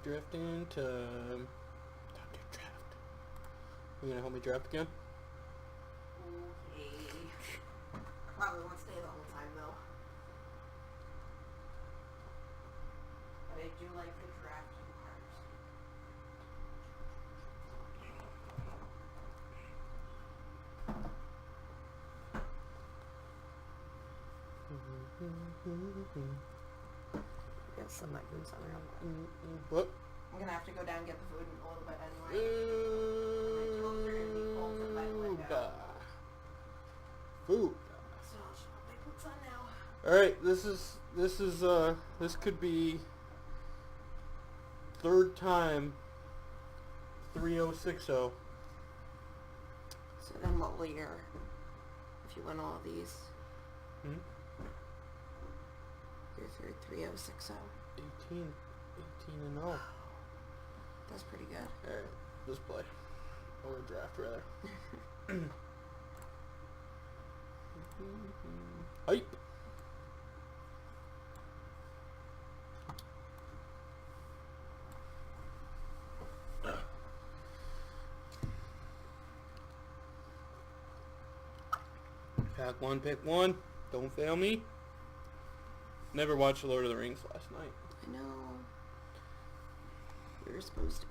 Drafting time. Time to draft. You gonna help me draft again? Okay. Probably won't stay the whole time though. But I do like the drafting part. Get some like boots on around. What? I'm gonna have to go down and get the food in a little bit anyway. My tools are gonna be bolted by the window. Food. So I'll just put my boots on now. Alright, this could be third time 3060. So then what will your, if you win all of these, your third 3060? 18 and 0. That's pretty good. Alright, let's play. Or draft rather. Hype. Pack one, pick one. Don't fail me. Never watched Lord of the Rings last night. I know. We were supposed to.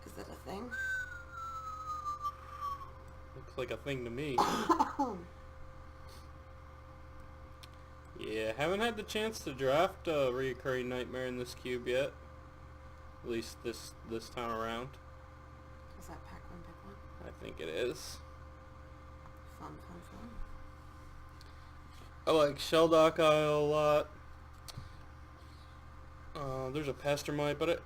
Is that a thing? Looks like a thing to me. Yeah, haven't had the chance to draft a reoccurring nightmare in this cube yet. At least this time around. Is that pack one, pick one? I think it is. Fun. I like Sheldock Isle a lot. There's a Pastermite, but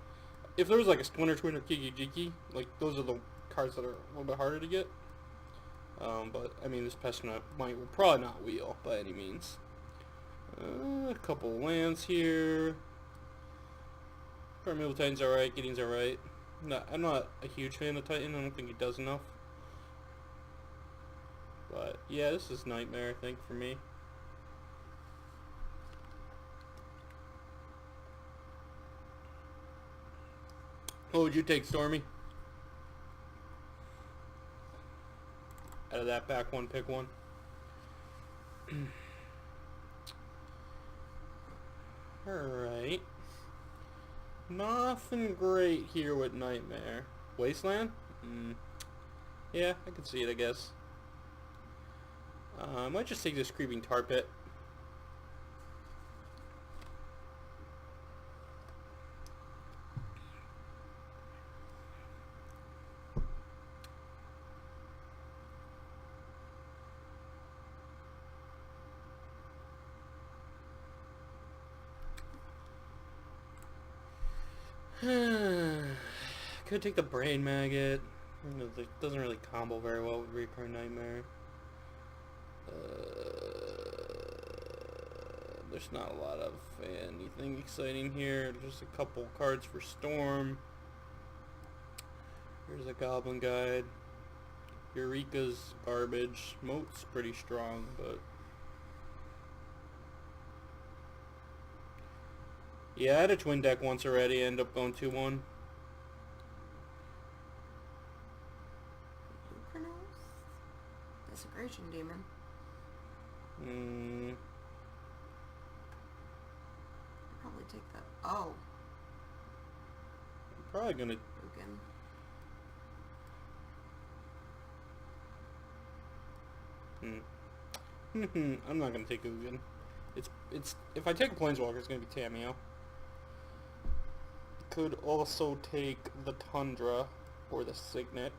if there was like a Splinter Twin or Kiki Jiki, like those are the cards that are a little bit harder to get. But I mean, this Pastermite will probably not wheel by any means. A couple lands here. Primeval Titan's alright, Gideon's alright. I'm not a huge fan of Titan, I don't think he does enough. But yeah, this is Nightmare, I think, for me. What would you take, Stormy? Out of that pack one, pick one. Alright. Nothing great here with Nightmare. Wasteland? Yeah, I can see it, I guess. I might just take this Creeping Tar Pit. Could take the Brain Maggot. It doesn't really combo very well with Recurring Nightmare. There's not a lot of anything exciting here. Just a couple cards for Storm. Here's a Goblin Guide. Eureka's garbage. Moat's pretty strong, but... yeah, I had a twin deck once already. I ended up going 2-1. Desecration Demon. Probably take that. Oh. I'm probably gonna... I'm not gonna take Ugin. It's if I take a Planeswalker, it's gonna be Tamiyo. Could also take the Tundra or the Signet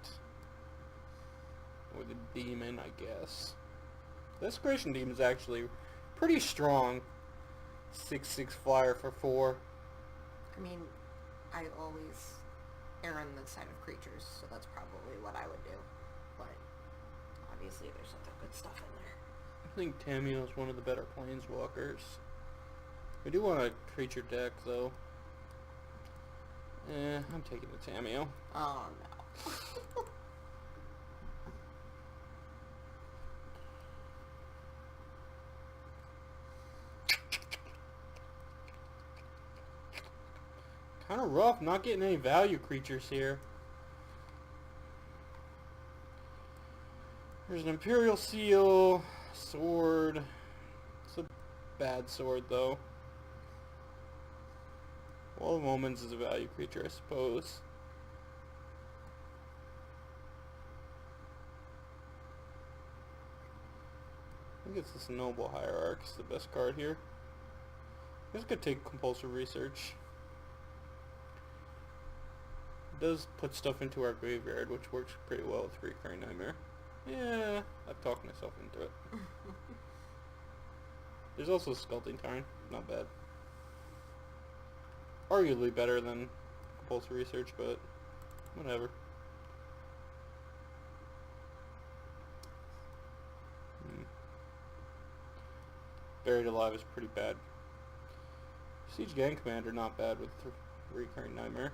or the Demon, I guess. Desecration Demon is actually pretty strong. 6/6 flyer for 4. I mean, I always err on the side of creatures, so that's probably what I would do. But obviously, there's other good stuff in there. I think Tamiyo is one of the better Planeswalkers. I do want a creature deck, though. I'm taking the Tamiyo. Oh, no. Kind of rough, not getting any value creatures here. There's an Imperial Seal, sword. It's a bad sword, though. Wall of Omens is a value creature, I suppose. I think it's this Noble Hierarch's the best card here. This could take Compulsive Research. It does put stuff into our graveyard, which works pretty well with Recurring Nightmare. Yeah, I've talked myself into it. There's also Sculpting Tarn, not bad. Arguably better than Compulsive Research, but whatever. Buried Alive is pretty bad. Siege Gang Commander not bad with Recurring Nightmare.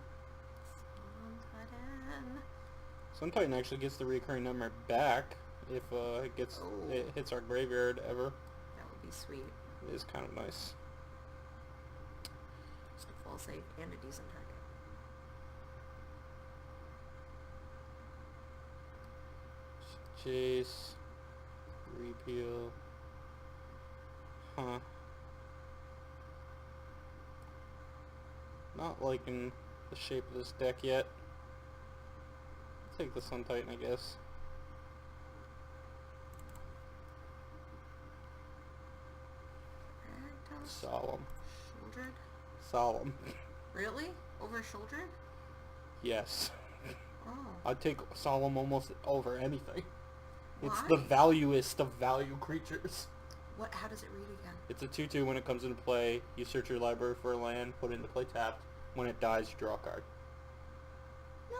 Sun Titan actually gets the Recurring Nightmare back if it hits our graveyard ever. That would be sweet. It is kind of nice. It's a full save and a decent target. Chase. Repeal. Huh. Not liking the shape of this deck yet. I'll take the Sun Titan, I guess. Solemn. Shouldered? Solemn. Really? Over shouldered? Yes. Oh. I'd take Solemn almost over anything. It's Why? the valuest of value creatures. What? How does it read again? It's a 2/2 when it comes into play. You search your library for a land, put it into play tapped. When it dies, you draw a card.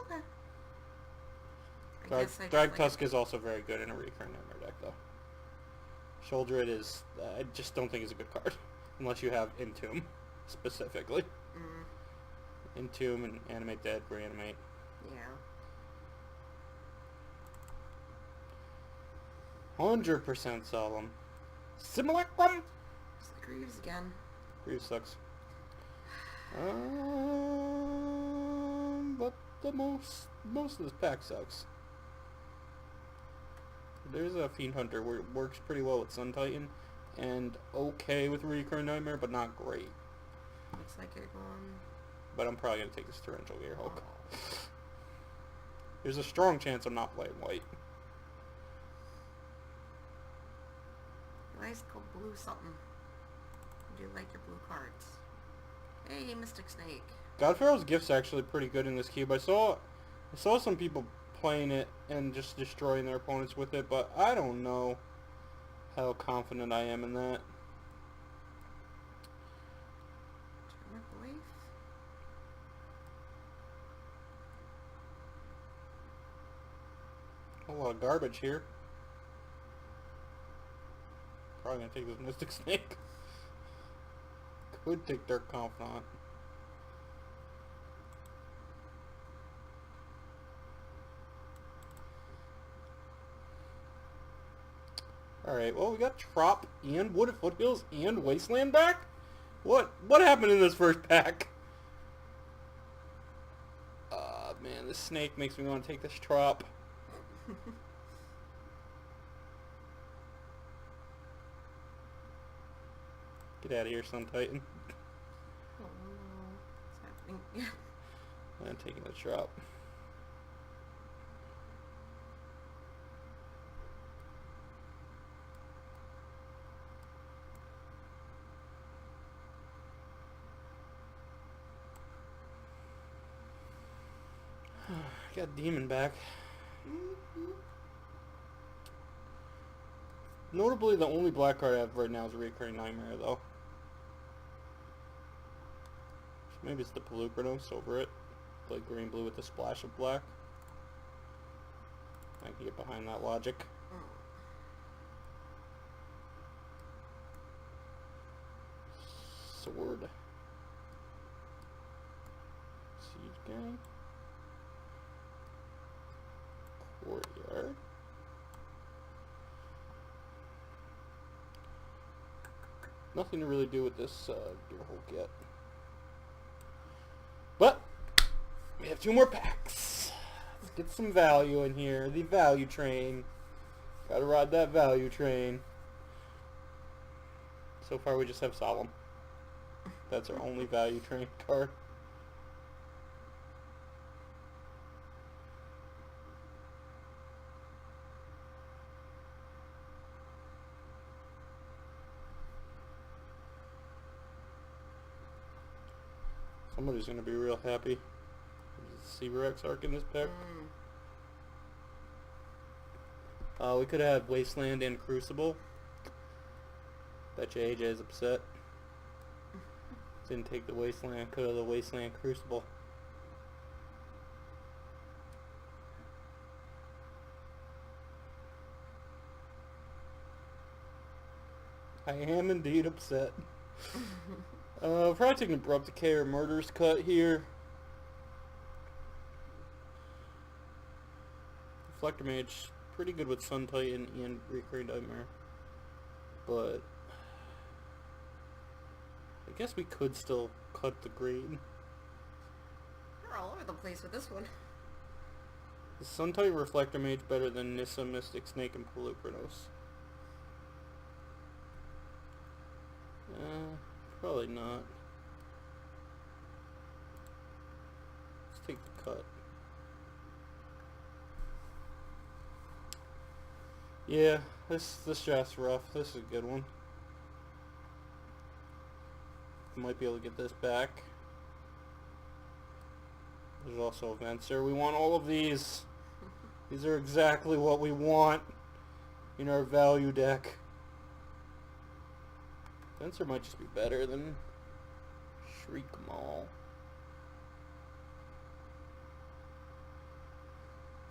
Okay. I guess I Drag just Tusk is also very good in a Recurring Nightmare deck, though. Shoulder It is... I just don't think it's a good card. Unless you have Entomb, specifically. Entomb and Animate Dead, Reanimate. Yeah. 100% Solemn. Simulacrum! It's the Greaves again. Greaves sucks. But the most of this pack sucks. There's a Fiend Hunter where it works pretty well with Sun Titan, and okay with Recurring Nightmare, but not great. Looks like you're going... But I'm probably going to take this Torrential Gearhulk. Oh. There's a strong chance I'm not playing white. Nice go blue something. I do like your blue cards. Hey, Mystic Snake. Godpharaoh's Gift's actually pretty good in this cube. I saw some people playing it and just destroying their opponents with it, but I don't know how confident I am in that. Turmoil A lot of garbage here. Probably gonna take this Mystic Snake. Could take Dark Confidant. Alright, well we got Trop and Wooded Foothills and Wasteland back? What happened in this first pack? Man, this snake makes me want to take this Trop. Get out of here, Sun Titan. Oh no. What's happening? I'm taking the Trop. Got Demon back. Notably, the only black card I have right now is a Recurring Nightmare, though. So maybe it's the Pelucranos over it. Play green-blue with a splash of black. I can get behind that logic. Sword. Siege Gang. Courtyard. Nothing to really do with this Gearhulk yet. But we have 2 more packs. Let's get some value in here. The value train. Gotta ride that value train. So far we just have Solemn. That's our only value train card. Somebody's gonna be real happy. There's a Rex arc in this pack. We could have Wasteland and Crucible. Bet you AJ is upset. Didn't take the Wasteland, could have the Wasteland Crucible. I am indeed upset. Probably taking Abrupt Decay or Murder's Cut here. Reflector Mage, pretty good with Sun Titan and Recurring Nightmare. But I guess we could still cut the green. We're all over the place with this one. Is Sun Titan Reflector Mage better than Nissa, Mystic Snake, and Polukranos? Probably not. Let's take the cut. Yeah, this draft's rough. This is a good one. Might be able to get this back. There's also a Venser. We want all of these. These are exactly what we want in our value deck. Venser might just be better than Shriek Maul.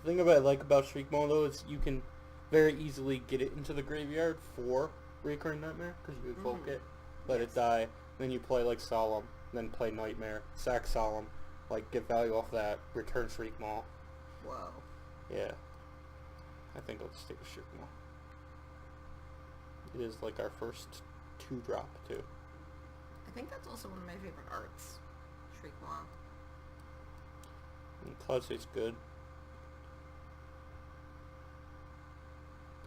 The thing I like about Shriek Maul though is you can very easily get it into the graveyard for Recurring Nightmare because you evoke it, let it die, then you play like Solemn, then play Nightmare, sack Solemn, like get value off that, return Shriek Maul. Whoa. Yeah. I think I'll just take a Shriek Maul. It is like our first 2-drop too. I think that's also one of my favorite arts. Shriek Maul. And Cloud State's good.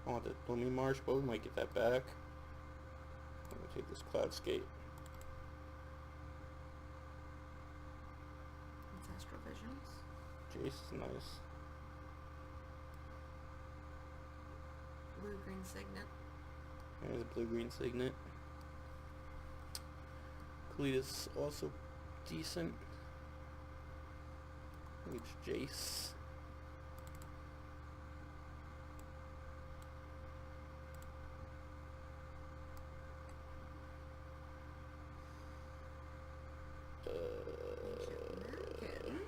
I want the Blooming Marsh, but we might get that back. I'm gonna take this Cloud Skate. Ancestral Visions. Jace is nice. Blue-green Signet. There's a blue-green Signet. Cletus also decent. I think it's Jace. American.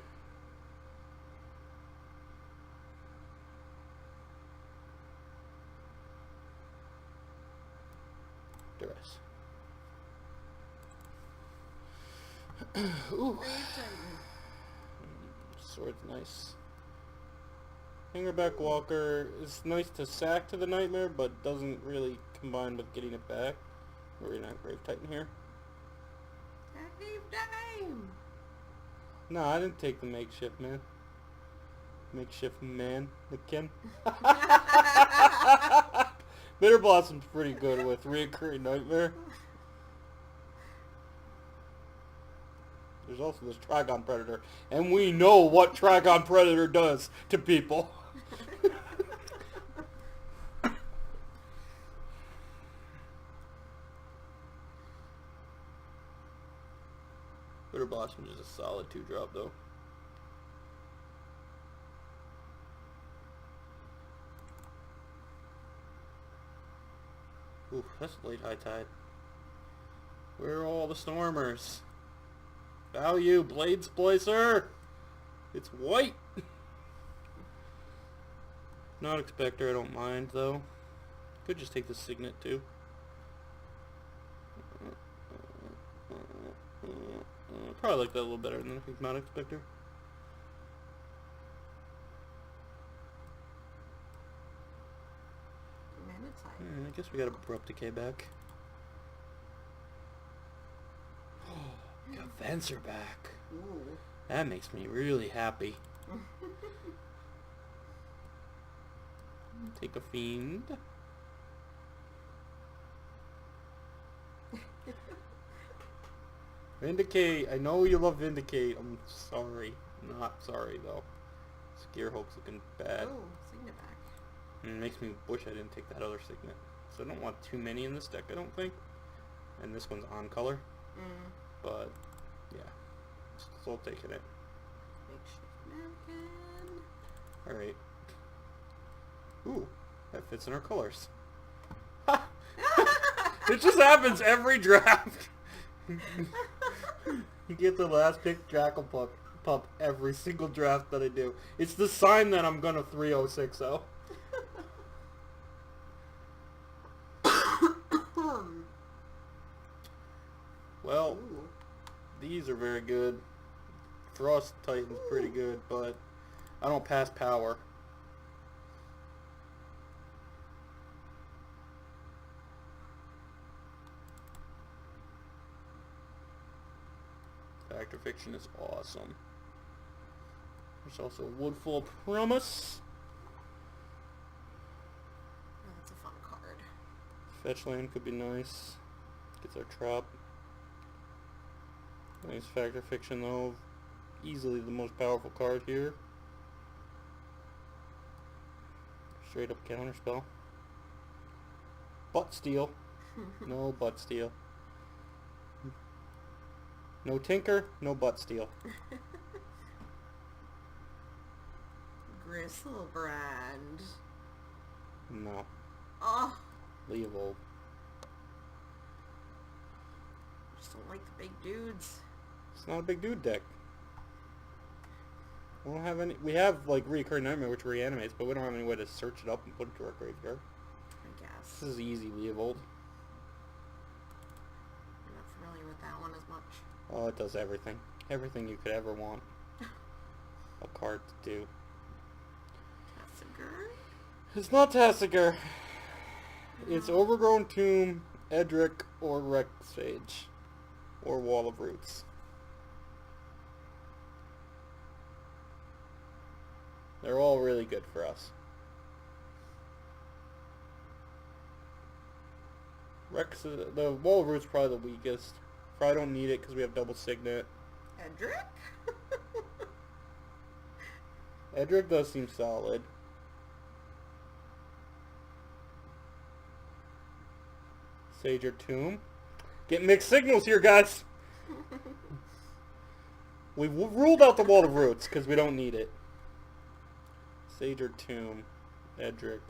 Duress. Ooh. Brave Titan. Sword's nice. Hangerback Walker is nice to sack to the Nightmare, but doesn't really combine with getting it back. We're not Grave Titan here. Dave Dame. No, I didn't take the makeshift man. Makeshift man, McKin. Bitter Blossom's pretty good with Reoccurring Nightmare. There's also this Trigon Predator, and we know what Trigon Predator does to people. Bitter Blossom is a solid 2-drop though. Ooh, that's a late high tide. Where are all the Stormers? Value, Blade Splicer! It's white! Not Expector, I don't mind though. Could just take the Signet too. Probably like that a little better than the Hypnotic Spectre. I guess we got Abrupt Decay back. Oh, got Venser back. Ooh. That makes me really happy. Take a fiend. Vindicate. I know you love Vindicate. I'm sorry. Not sorry though. Scarehope's looking bad. Oh, Signet back. It makes me wish I didn't take that other Signet. So I don't want too many in this deck, I don't think. And this one's on color. But yeah, still taking it. Makeshift mannequin. Alright. Ooh, that fits in our colors. It just happens every draft. You get the last pick Jackal Pup every single draft that I do. It's the sign that I'm gonna 3-0-6-0. Well, Ooh. these are very good. Frost Titan's pretty good, but I don't pass power. Fact or Fiction is awesome. There's also Woodful Promise. Oh, that's a fun card. Fetch land could be nice. Gets our trap. Nice Fact or Fiction though. Easily the most powerful card here. Straight up counterspell. Butt Steal. No butt steal. No Tinker, no butt steal. Gristlebrand. No. Oh, Leovold. just don't like the big dudes. It's not a big dude deck. We don't have any. We have like Reoccurring Nightmare, which reanimates, but we don't have any way to search it up and put it to our graveyard. I guess. This is easy, Leovold. I'm not familiar with that one as much. Oh, it does everything. Everything you could ever want a card to do. Tasigur? It's not Tasigur. It's Overgrown Tomb, Edric, or Rex Sage. Or Wall of Roots. They're all really good for us. Rex, the Wall of Roots is probably the weakest. Probably don't need it because we have double Signet. Edric? Edric does seem solid. Sage or Tomb. Get mixed signals here, guys. We've ruled out the Wall of Roots because we don't need it. Sage or Tomb. Edric.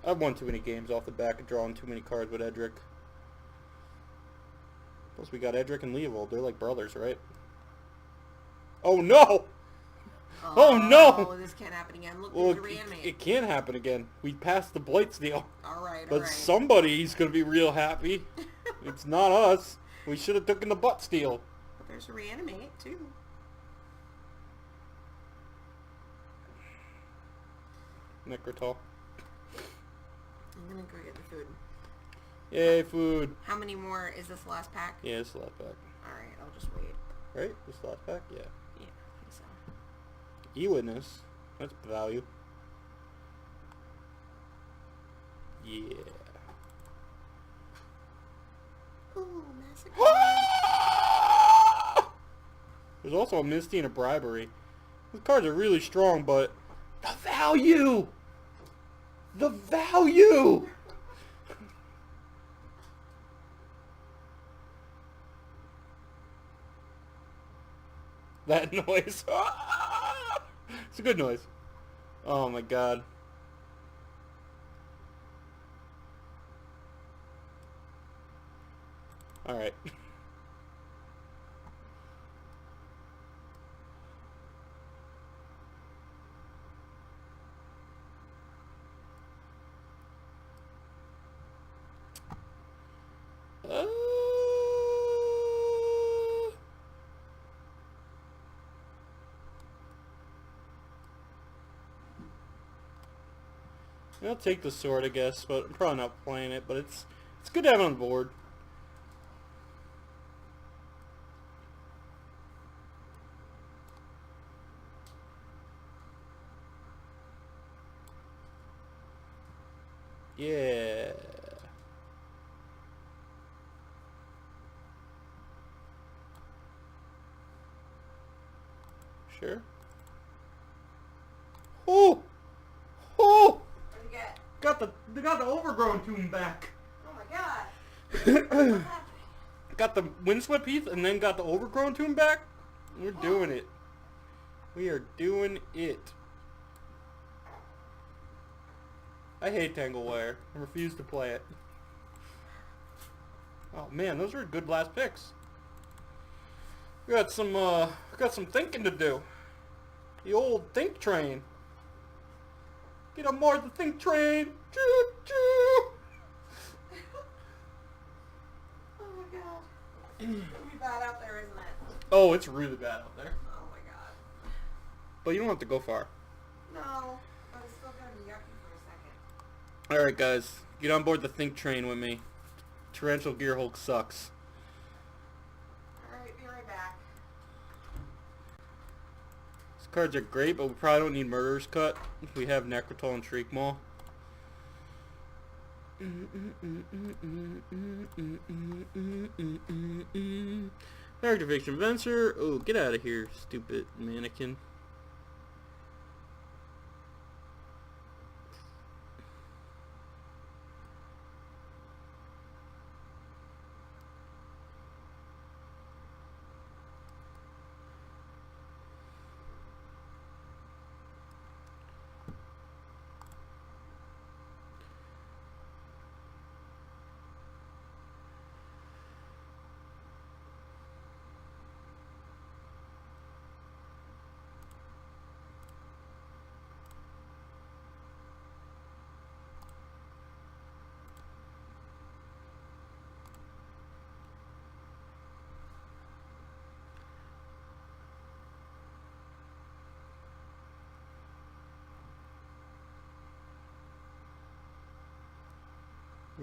I've won too many games off the back of drawing too many cards with Edric. Plus we got Edric and Leovold. They're like brothers, right? Oh no! Oh no! This can't happen again. Look, Well, there's a reanimate. it can happen again. We passed the Blight Steal. Alright, But alright. somebody's gonna be real happy. It's not us. We should have taken the Butt Steal. But there's a reanimate, too. Necrotal. I'm gonna go get the food. Yay, food. How many more is this last pack? Yeah, it's the last pack. Alright, I'll just wait. Right? This last pack? Yeah. Yeah, I think so. E-Witness. That's value. Yeah. Ooh, Massacre. There's also a Misty and a Bribery. These cards are really strong, but the value! The value! That noise. It's a good noise. Oh my god. Alright. I'll take the sword, I guess, but I'm probably not playing it, but it's good to have on the board. sure. Oh! Oh! What'd you get? They got the overgrown tomb back. Oh my god. What's happening? Got the windswept heath and then got the overgrown tomb back. We're doing it. We are doing it. I hate Tangle Wire. I refuse to play it. Oh man, those were good last picks. We got some thinking to do. The old think train. Get on board the think train. Choo choo. Oh my god. It's gonna be bad out there, isn't it? Oh, it's really bad out there. Oh my god. But you don't have to go far. No, but it's still gonna be yucky for a second. Alright guys, get on board the think train with me. Torrential Gear Hulk sucks. Alright, be right back. These cards are great, but we probably don't need Murderer's Cut. We have Necrotol and Shriek Maw. Activation Venser. Oh, get out of here, stupid mannequin.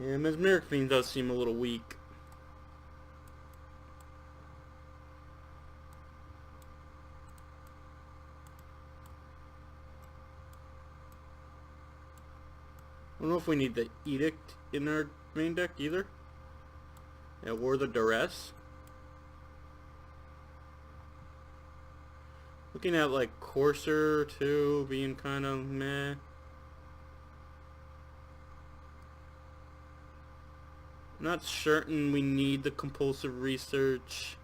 Yeah, Mesmeric Fiend does seem a little weak. I don't know if we need the Edict in our main deck either. Yeah, or the Duress. Looking at like Courser too, being kind of meh. Not certain we need the compulsive research.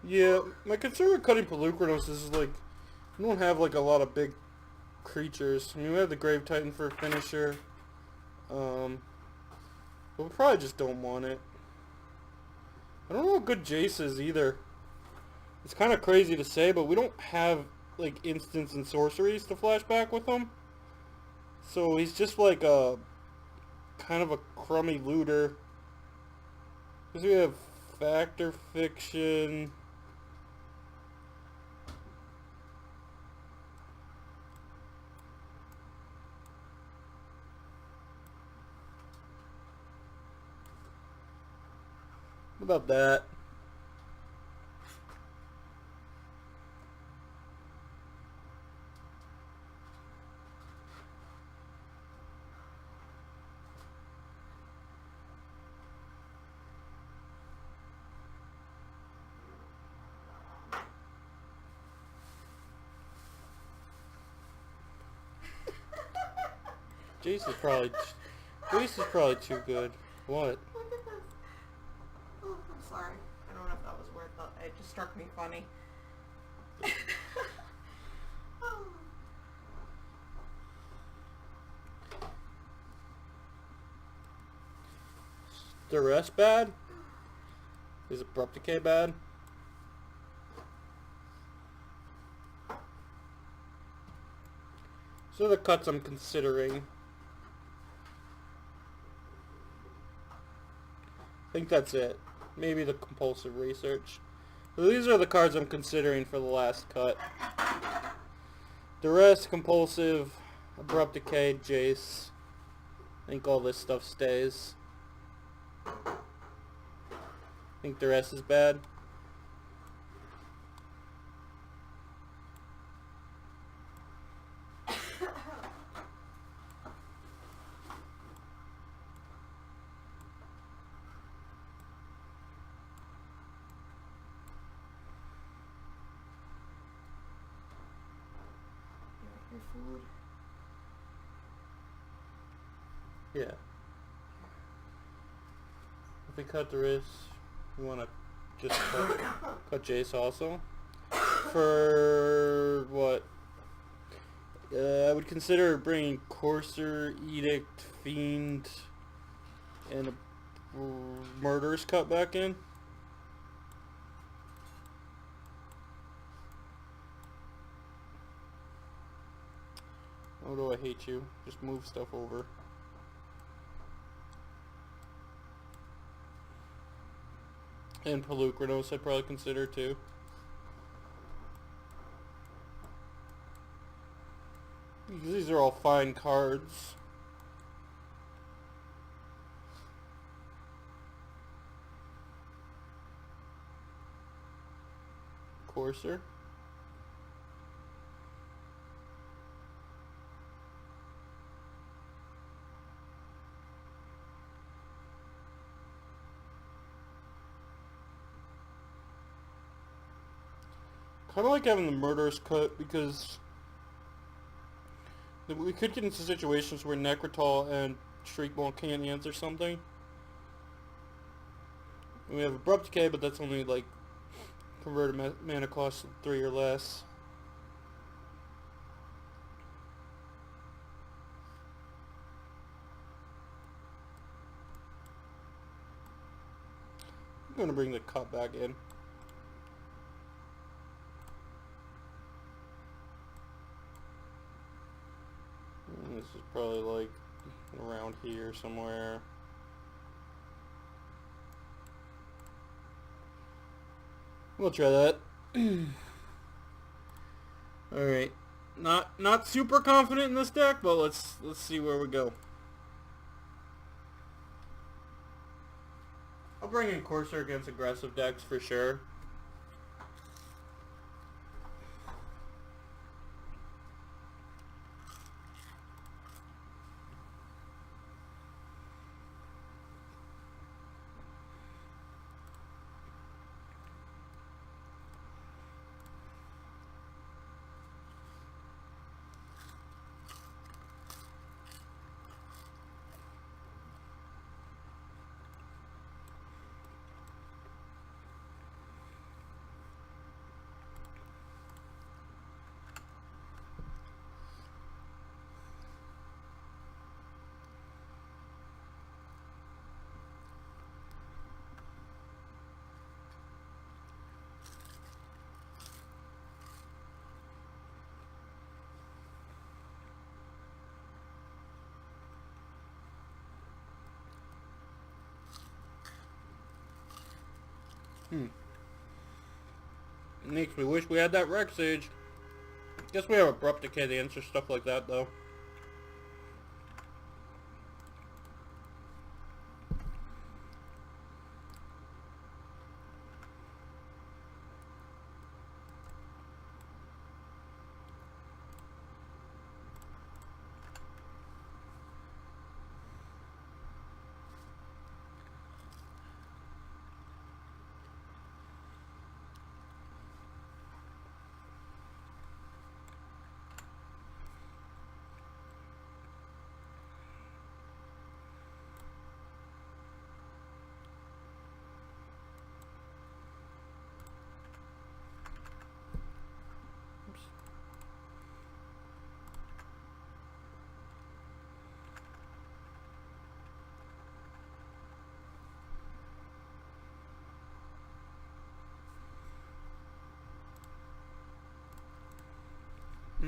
Yeah, my concern with cutting Pelucranos is like, we don't have like a lot of big creatures. I mean, we have the Grave Titan for a finisher. But we probably just don't want it. I don't know what good Jace is either. It's kind of crazy to say, but we don't have like instants and sorceries to flash back with him. So he's just like a kind of a crummy looter. Because we have Factor Fiction. What about that? Jace is probably too good. What? Look at this. Oh, I'm sorry. I don't know if that was worth it. It just struck me funny. Oh. The rest bad? Is Abrupt Decay bad? So the cuts I'm considering. I think that's it. Maybe the compulsive research. So these are the cards I'm considering for the last cut. Duress, compulsive, Abrupt Decay, Jace. I think all this stuff stays. I think Duress is bad. Your food. Yeah. If we cut Duress, we want to just cut Jace also. For what? I would consider bringing Courser, Edict, Fiend, and a Murderous Cut back in. Oh, do I hate you? Just move stuff over. And Pelucranos I'd probably consider too. These are all fine cards. Courser. Kind of like having the Murderous Cut because we could get into situations where Necrotal and Shriekmaw can't answer something. We have Abrupt Decay, but that's only like converted mana cost 3 or less. I'm going to bring the cut back in. This is probably like around here somewhere. We'll try that. Alright. Not super confident in this deck, but let's see where we go. I'll bring in Courser against aggressive decks for sure. Makes me wish we had that Rex Sage. Guess we have Abrupt Decay to answer stuff like that though.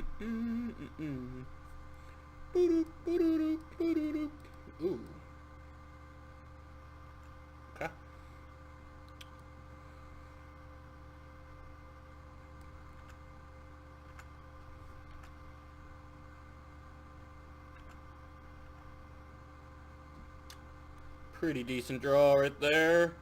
Mm-mm-mm-mm. Boo-doop, boo-doop, boo-doop. Ooh. Okay. Pretty decent draw right there.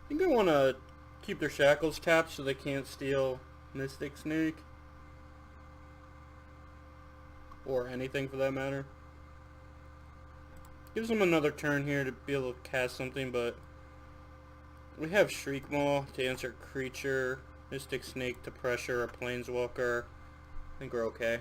I think I want to keep their shackles tapped so they can't steal Mystic Snake. Or anything for that matter. Gives them another turn here to be able to cast something, but we have Shriekmaw to answer creature, Mystic Snake to pressure a Planeswalker. I think we're okay.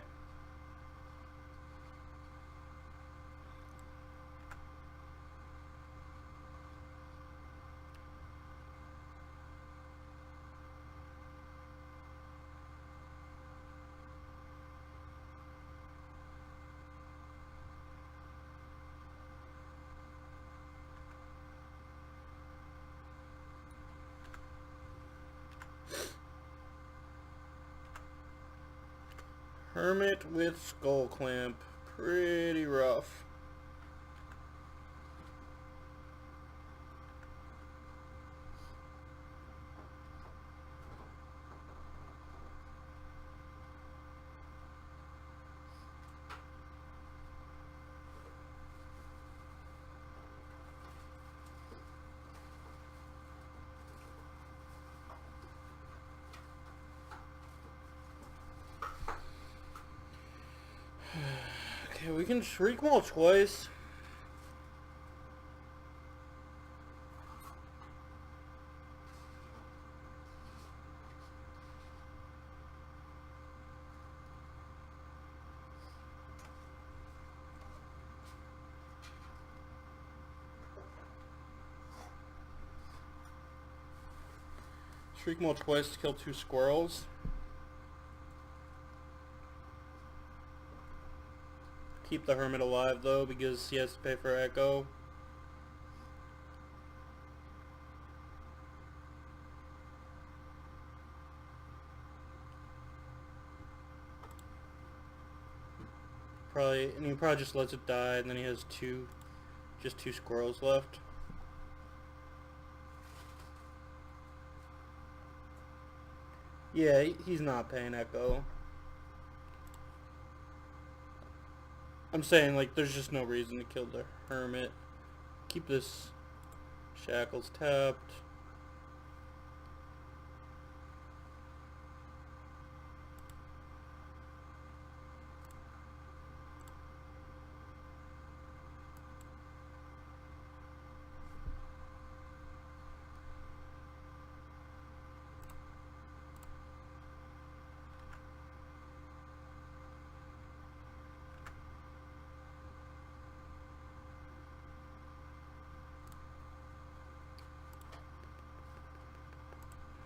Hermit with Skull Clamp. Pretty rough. Okay, we can Shriekmaw twice. Shriekmaw twice to kill 2 squirrels. Keep the Hermit alive though because he has to pay for Echo. Probably, and he probably just lets it die, and then he has just two squirrels left. Yeah, he's not paying Echo. I'm saying, like, there's just no reason to kill the Hermit. Keep this Shackles tapped.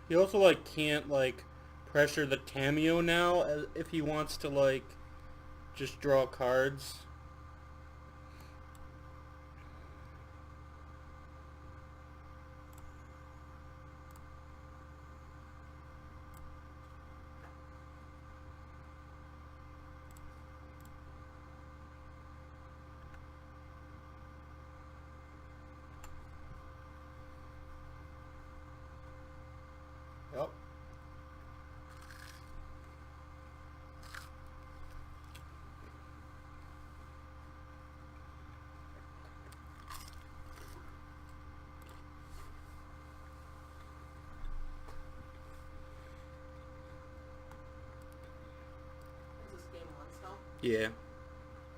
He also, like, can't, like, pressure the Tameo now if he wants to, like, just draw cards. Yep. Yeah.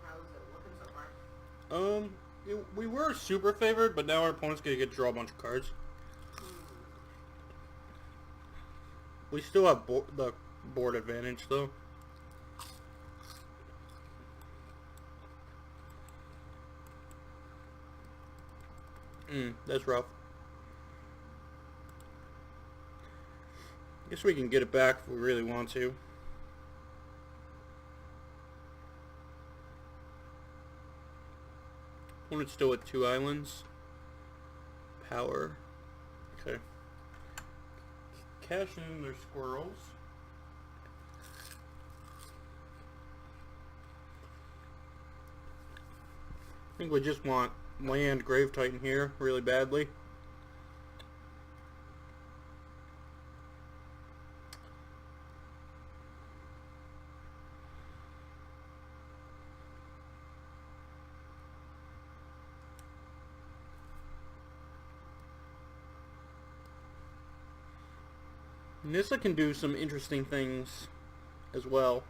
How's it looking so far? We were super favored, but now our opponent's gonna get to draw a bunch of cards. We still have the board advantage, though. That's rough. Guess we can get it back if we really want to. Opponent's still at 2 islands. Power. Okay. Cash in their squirrels. I think we just want land Grave Titan here really badly. Nissa can do some interesting things as well.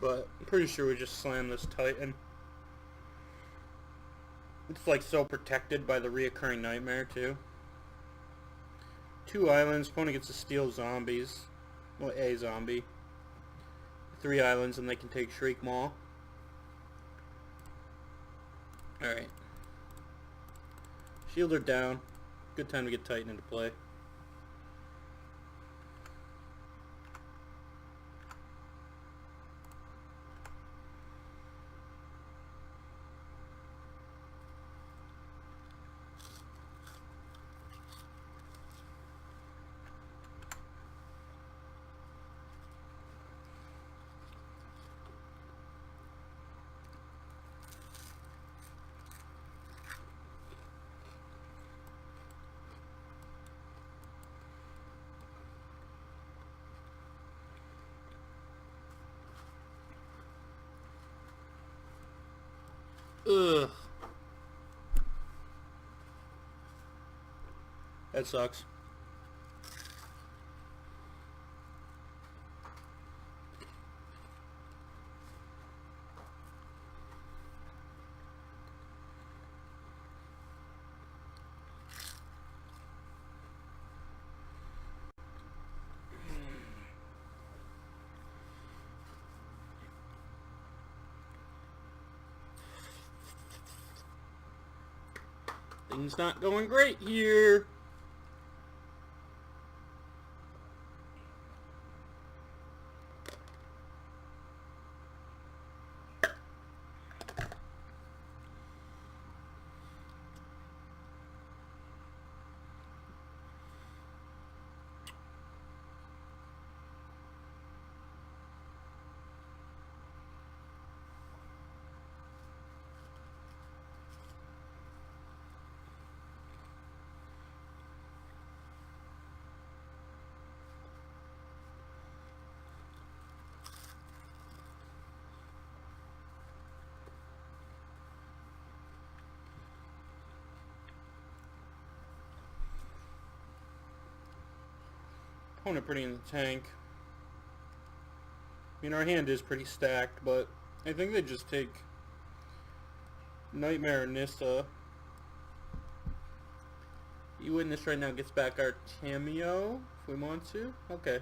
But I'm pretty sure we just slam this Titan. It's like so protected by the reoccurring nightmare too. 2 islands, opponent gets to steal zombies. Well, a zombie. 3 islands and they can take Shriek Maw. Alright. Shield are down. Good time to get Titan into play. Ugh. That sucks. Things not going great here. Opponent pretty in the tank. I mean, our hand is pretty stacked, but I think they just take Nightmare Nissa. You win this right now, gets back our Tameo if we want to. Okay.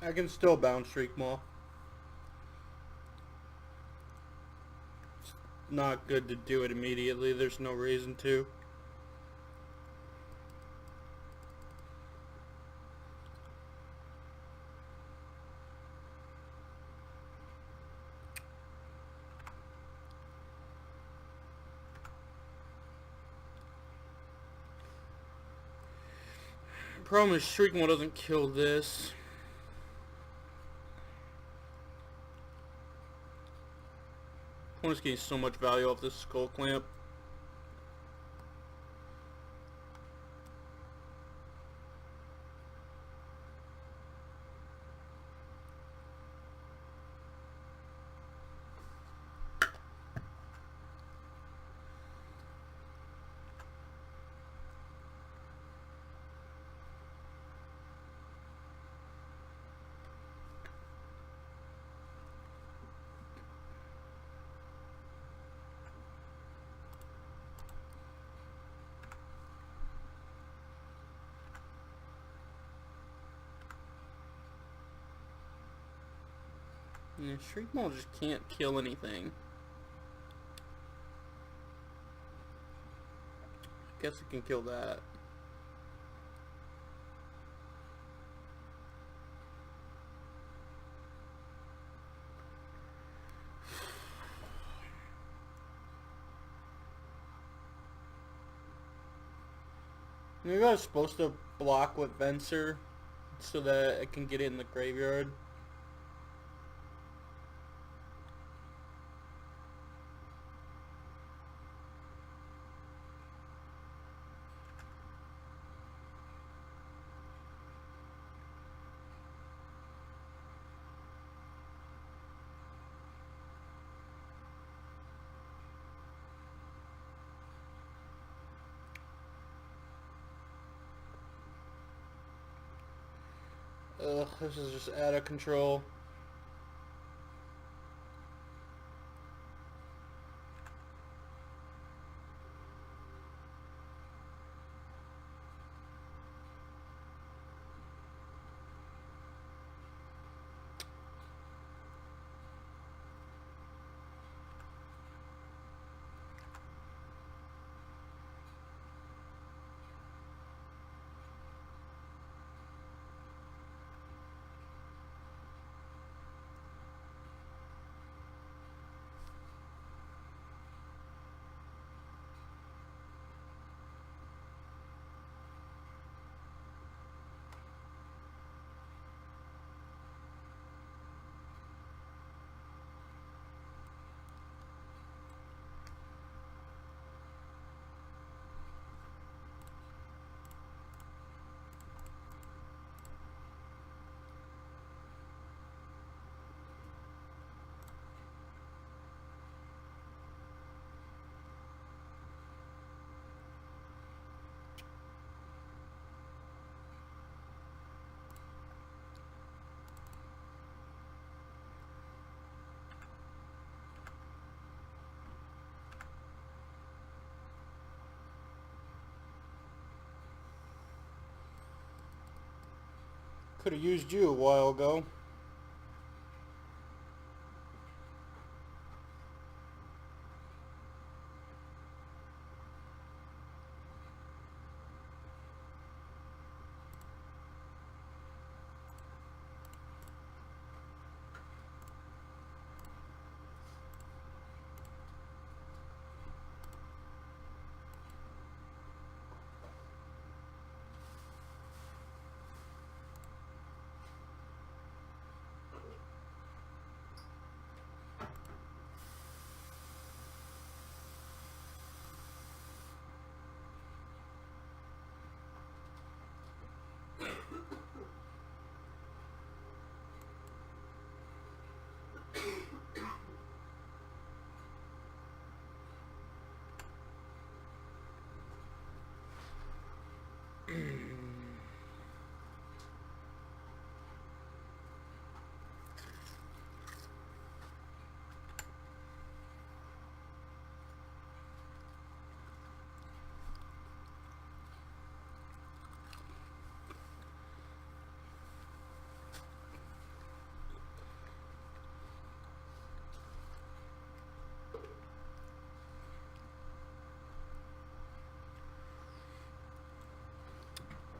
I can still bounce Shriek Maw. It's not good to do it immediately. There's no reason to. Problem is Shriek Maw doesn't kill this. Opponent's getting so much value off this Skull Clamp. Yeah, Shriek Maw just can't kill anything. Guess it can kill that. Maybe I was supposed to block with Venser so that I can get it in the graveyard. Ugh, this is just out of control. Could have used you a while ago.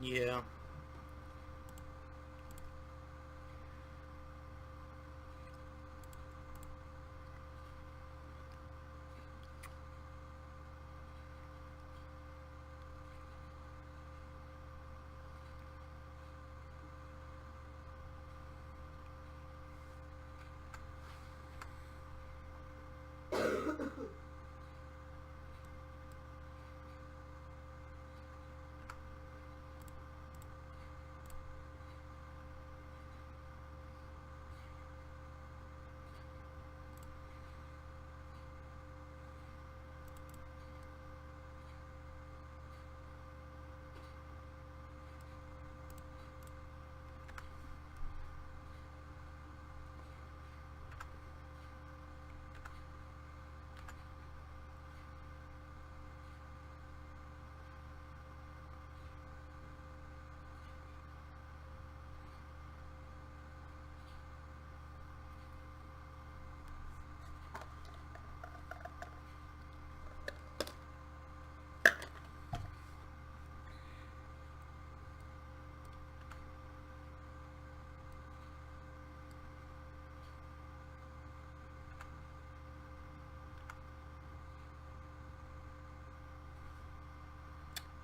Yeah.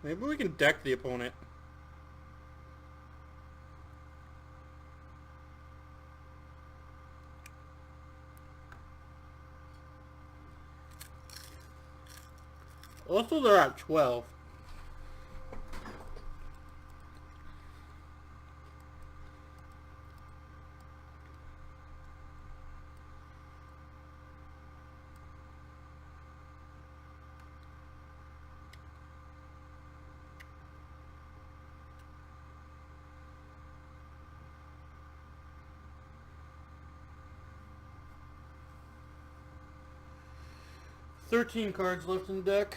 Maybe we can deck the opponent. Also, they're at 12. $13 cards left in the deck.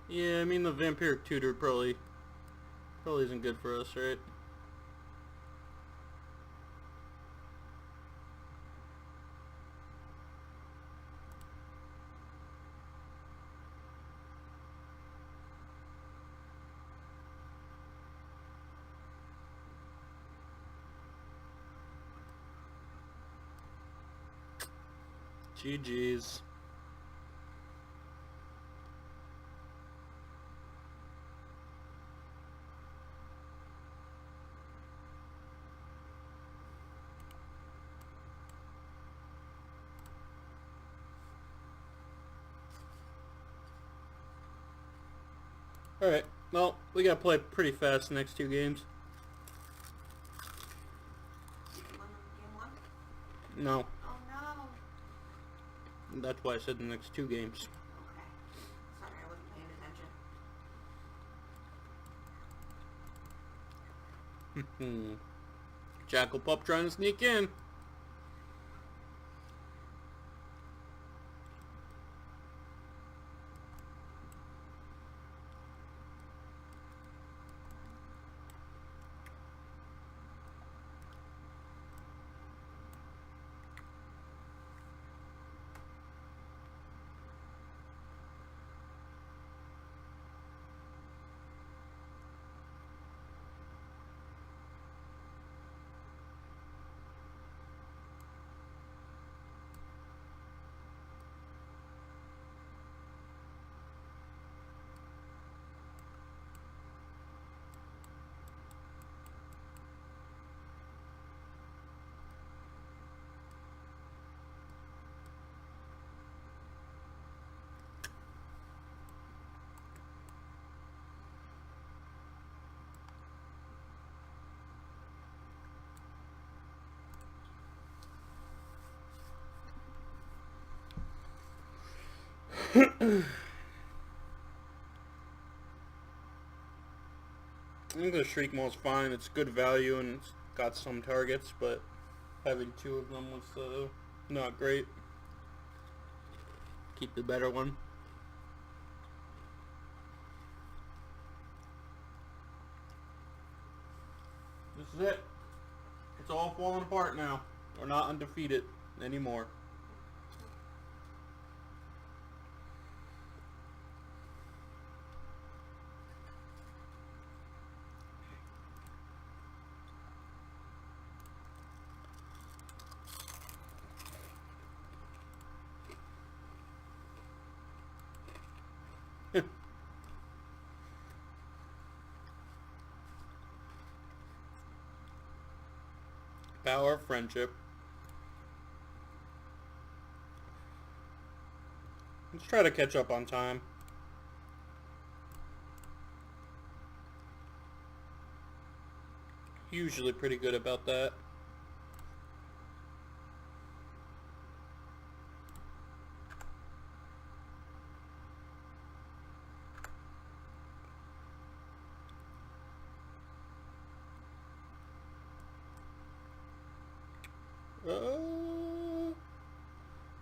Yeah, I mean the Vampiric Tutor probably isn't good for us, right? GG's. Alright, well, we gotta play pretty fast the next two games. Game one? No, Oh no. that's why I said the next two games. Okay. Sorry, I wasn't paying attention. Jackal Pup trying to sneak in. I think the Shriek Maul's fine. It's good value and it's got some targets, but having two of them was not great. Keep the better one. This is it. It's all falling apart now. We're not undefeated anymore. Power of friendship. Let's try to catch up on time. Usually pretty good about that.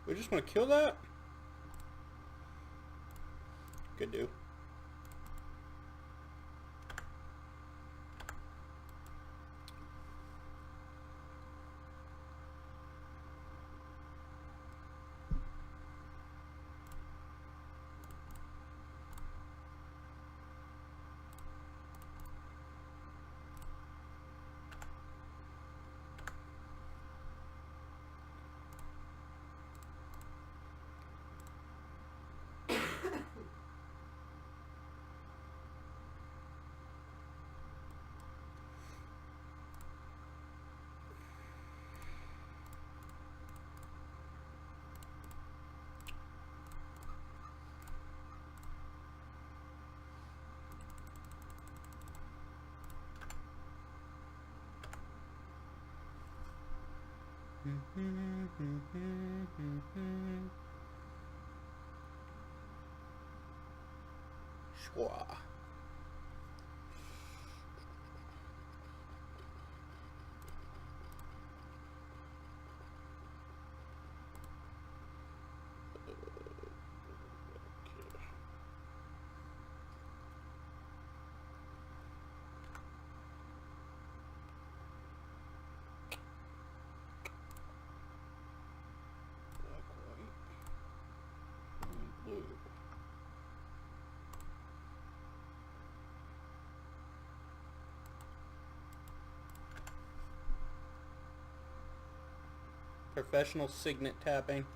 We just want to kill that? Could do. Schwa. Professional signet tapping.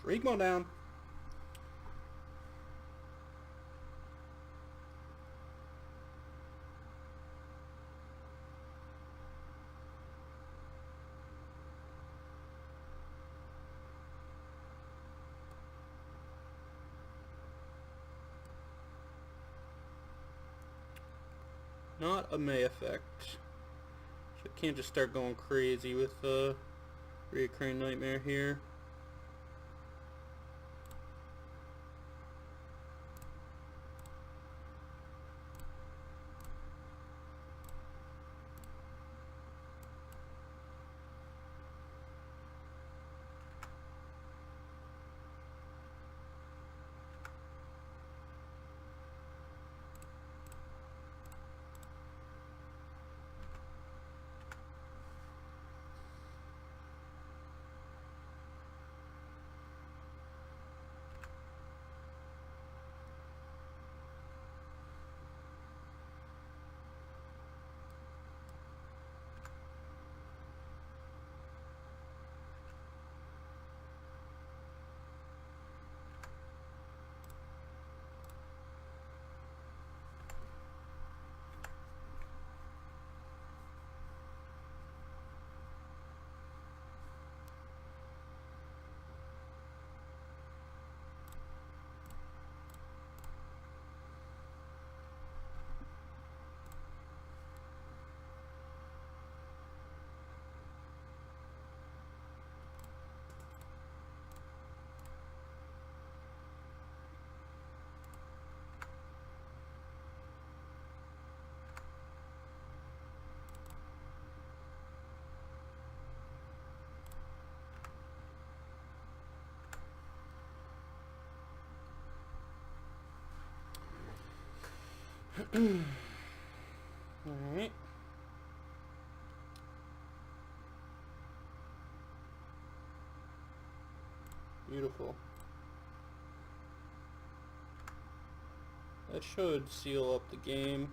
Rigmo down. Not a May effect. So I can't just start going crazy with Reoccurring Nightmare here. Alright. Beautiful. That should seal up the game.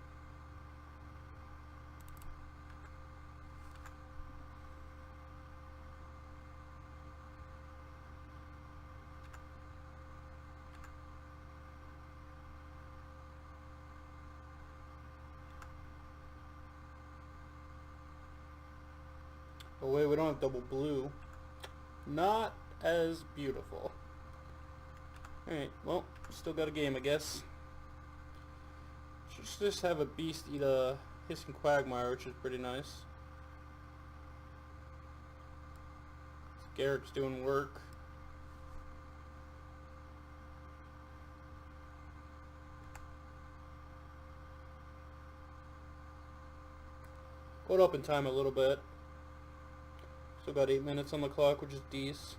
Oh wait, we don't have double blue. Not as beautiful. Alright, well, still got a game, I guess. Should just have a beast eat a Hissing Quagmire, which is pretty nice. Garrett's doing work. Hold up in time a little bit. Still got 8 minutes on the clock, which is decent.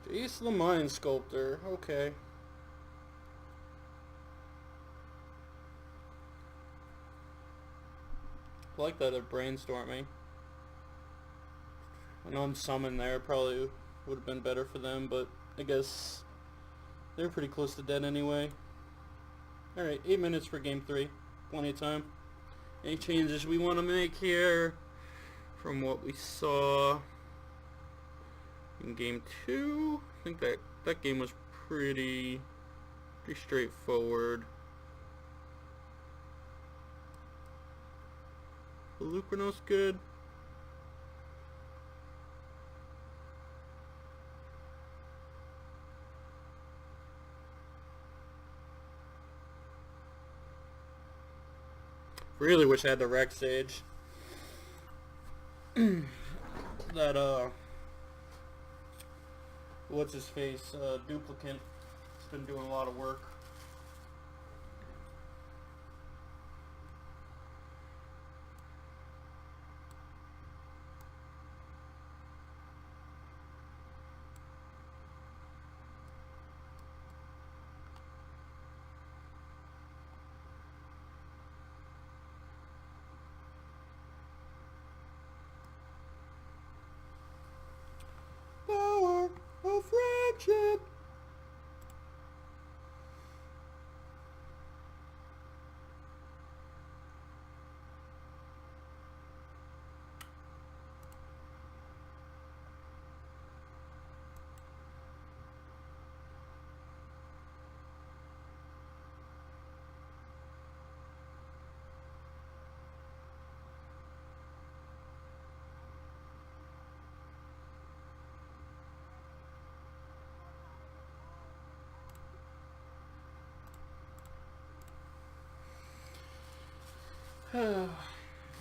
Jace the Mind Sculptor. Okay. I like that they're brainstorming. I know I'm summon there. Probably would have been better for them, but I guess they're pretty close to dead anyway. Alright, 8 minutes for game 3. Plenty of time. Any changes we want to make here from what we saw in game 2? I think that game was pretty straightforward. Lucrinos good. Really wish I had the Rex Sage. That what's his face? Duplicant. It's been doing a lot of work. Power of friendship. I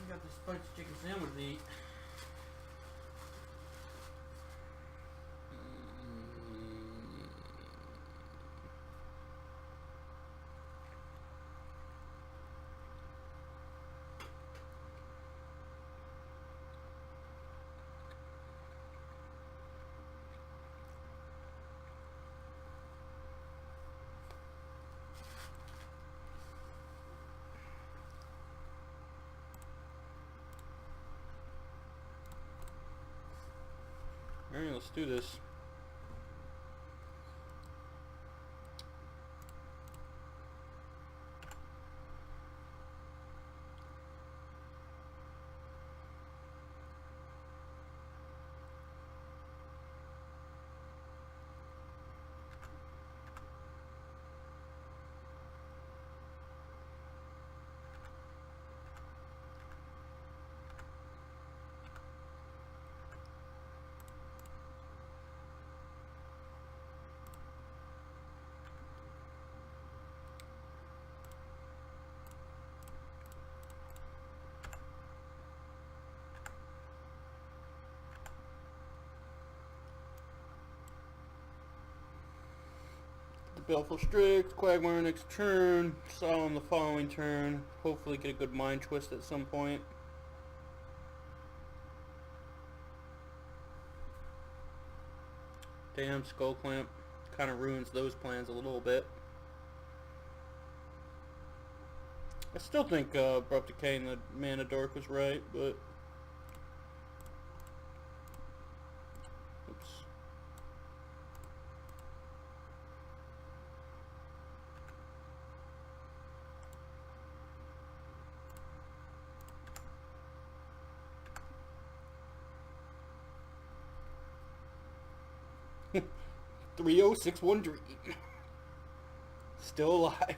got this spiced chicken sandwich to eat. Alright, let's do this. Baleful Strix, Quagmire next turn, Solemn the following turn. Hopefully get a good Mind Twist at some point. Damn, Skull Clamp kind of ruins those plans a little bit. I still think Abrupt Decay and the Mana Dork was right, but... Oops. $3061 Dream. Still alive.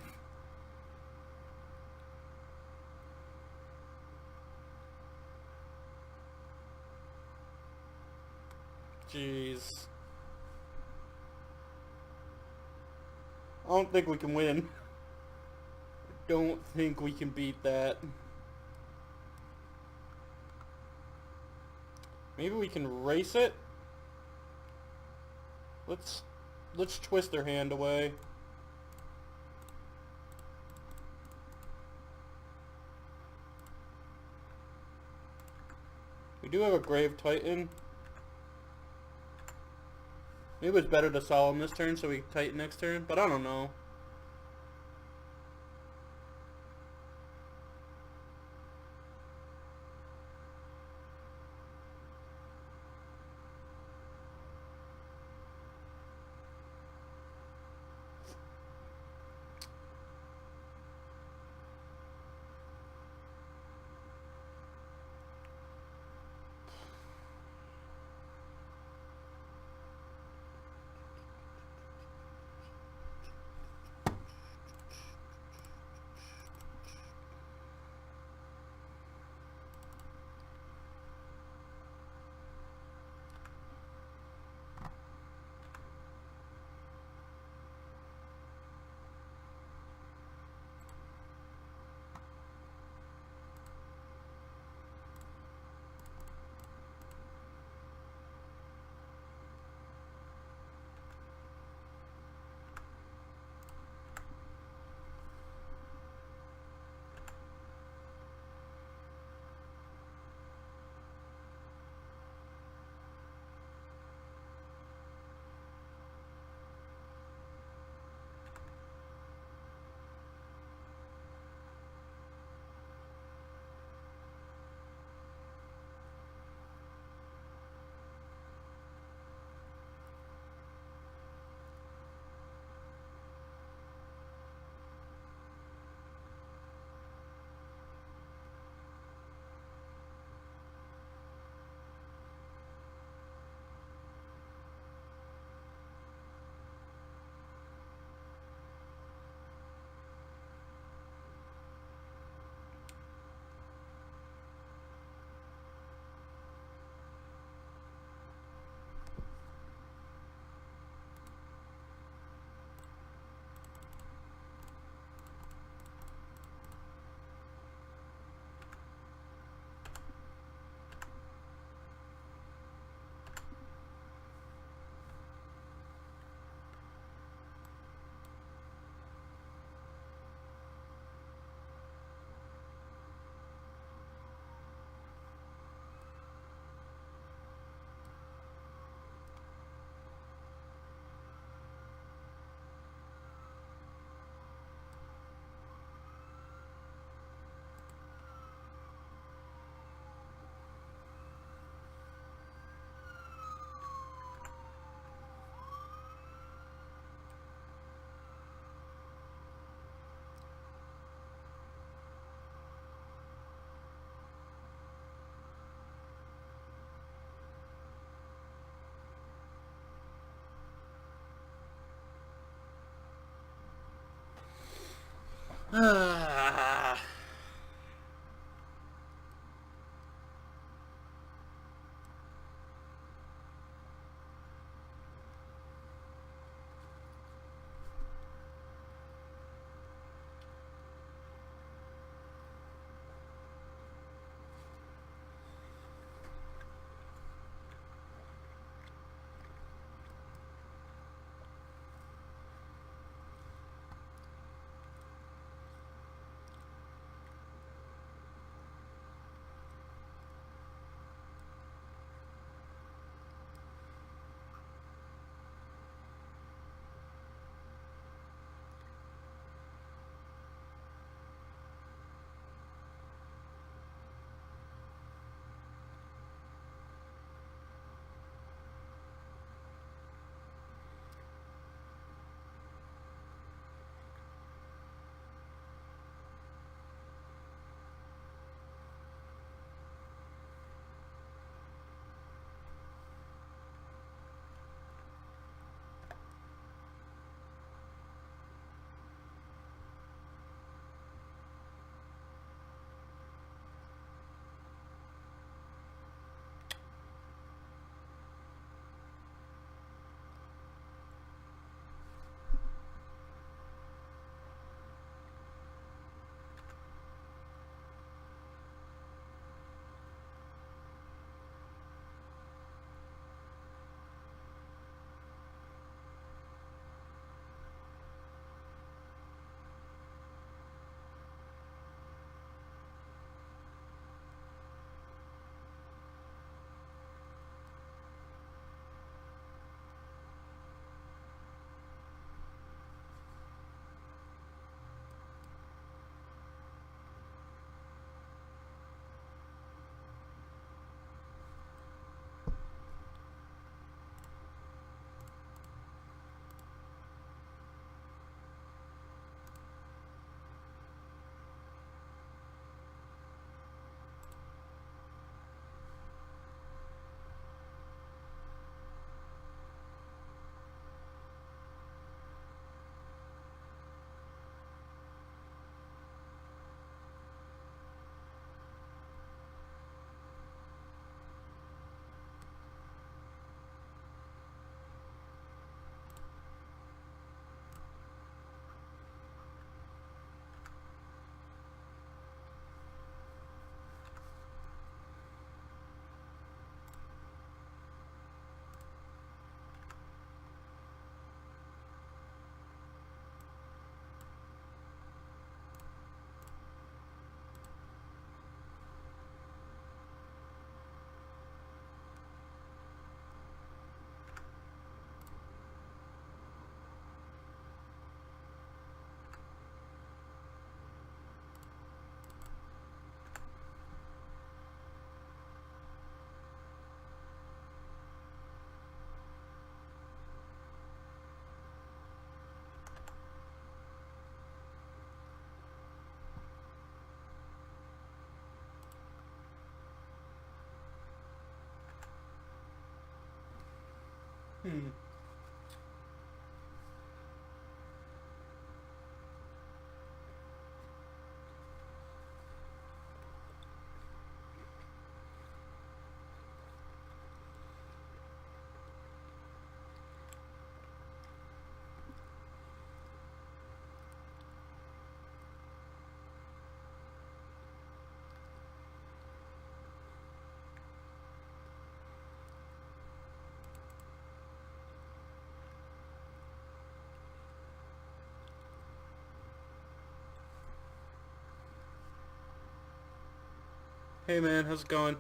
Jeez. I don't think we can win. I don't think we can beat that. Maybe we can race it? Let's twist their hand away. We do have a Grave Titan. Maybe it's better to Solemn this turn so we Titan next turn, but I don't know. Ah. Hmm. Hey man, how's it going?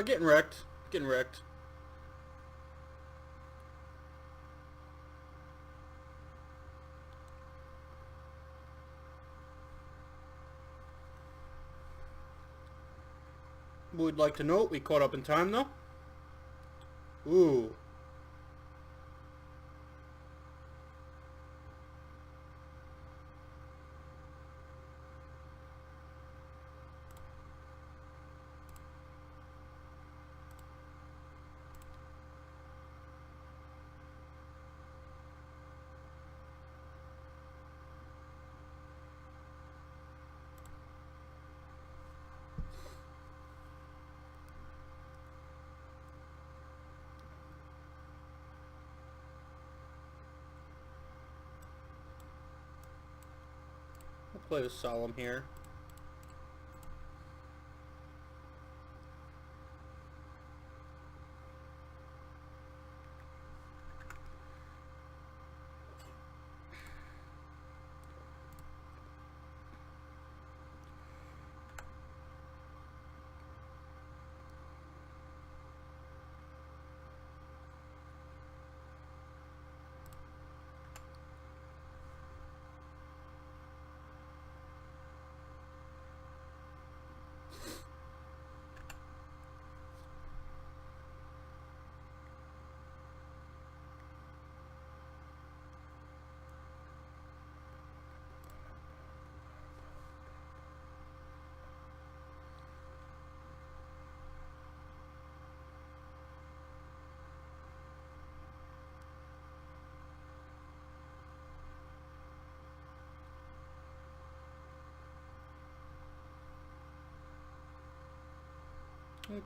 Getting wrecked. Getting wrecked. Would like to note we caught up in time though. Ooh. Play with Solemn here.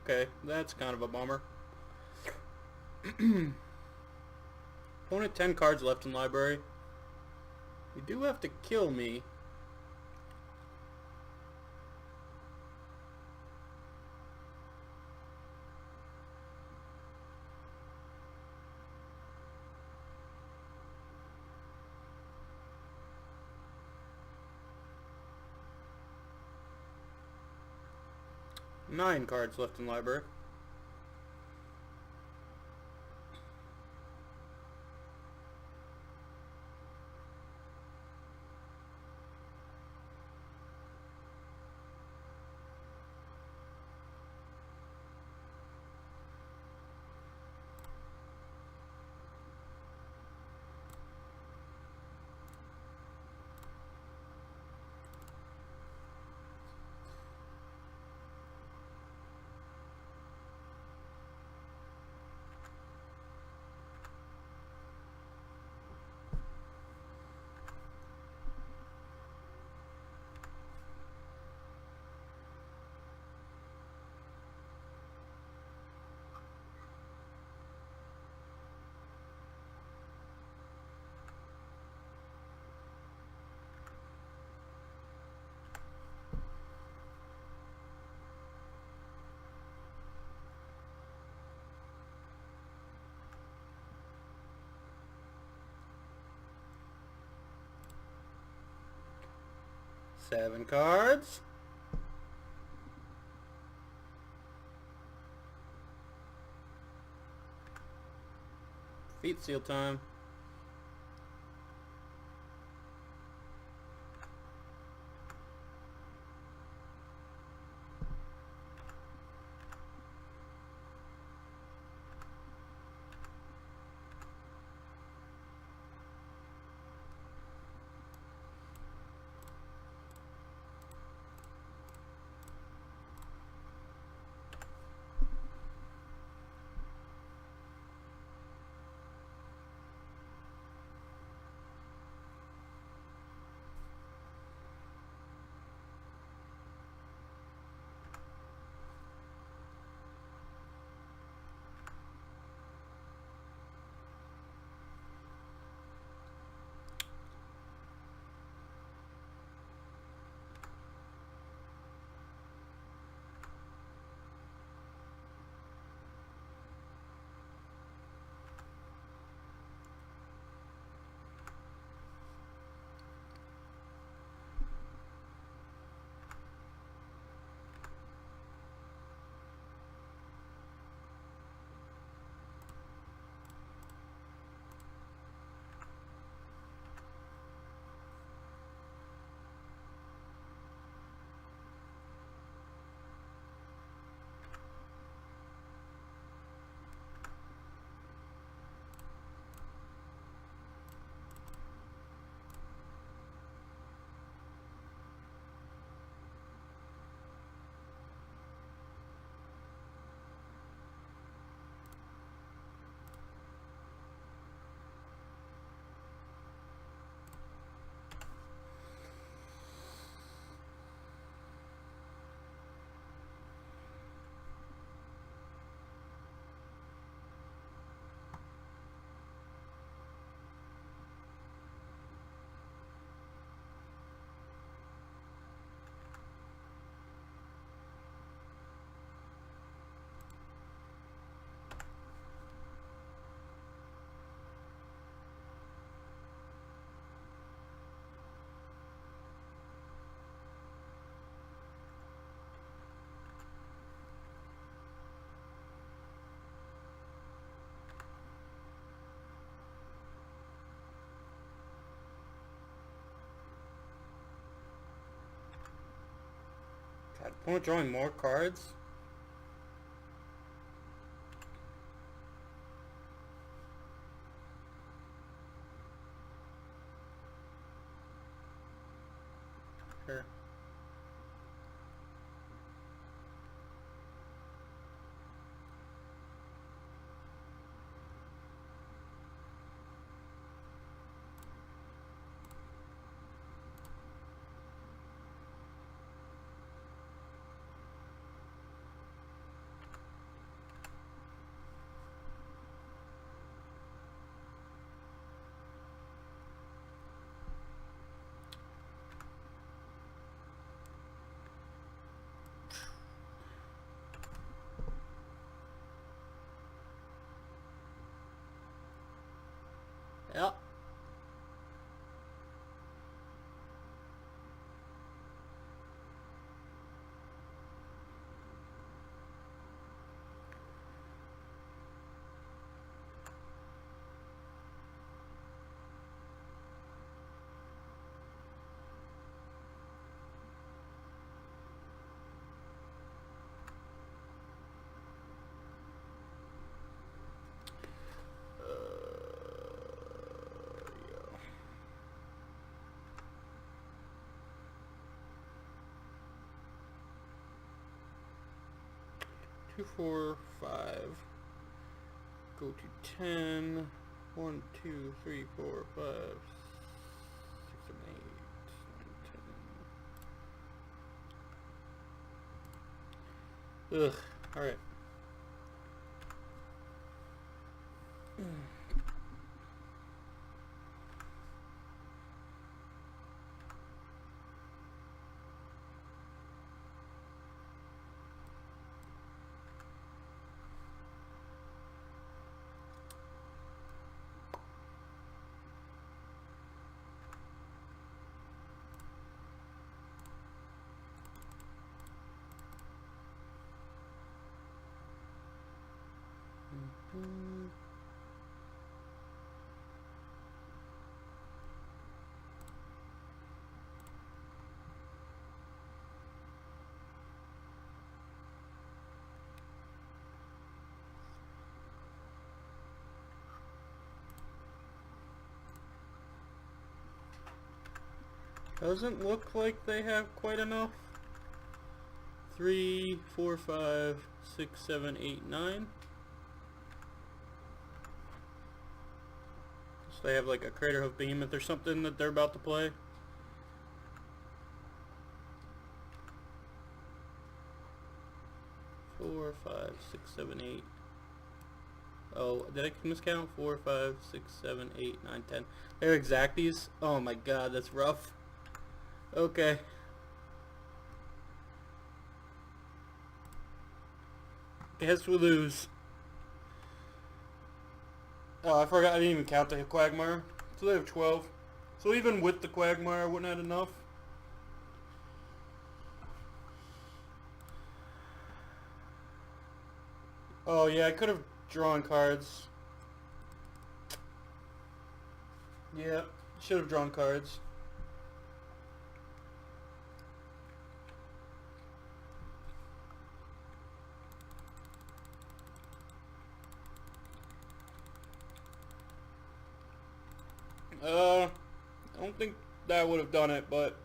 Okay, that's kind of a bummer. Opponent 10 cards left in library. You do have to kill me. Nine cards left in library. Seven cards. Feet seal time. Opponent drawing more cards? Sure. Yep. Yeah. 2, 4, 5. Go to 10. 1, 2, 3, 4, 5, 6, 7, 8, 9, 10. Ugh. Alright. Doesn't look like they have quite enough. 3, 4, 5, 6, 7, 8, 9. So they have like a Craterhoof Behemoth or something that they're about to play. Four, 5, 6, 7, 8. Oh, did I miscount? 4, 5, 6, 7, 8, 9, 10. They're exacties. Oh my god, that's rough. Okay. Guess we lose. Oh, I forgot. I didn't even count the Quagmire. So they have 12. So even with the Quagmire, I wouldn't have enough. Oh yeah, I could have drawn cards. Yeah, should have drawn cards. I don't think that would have done it, but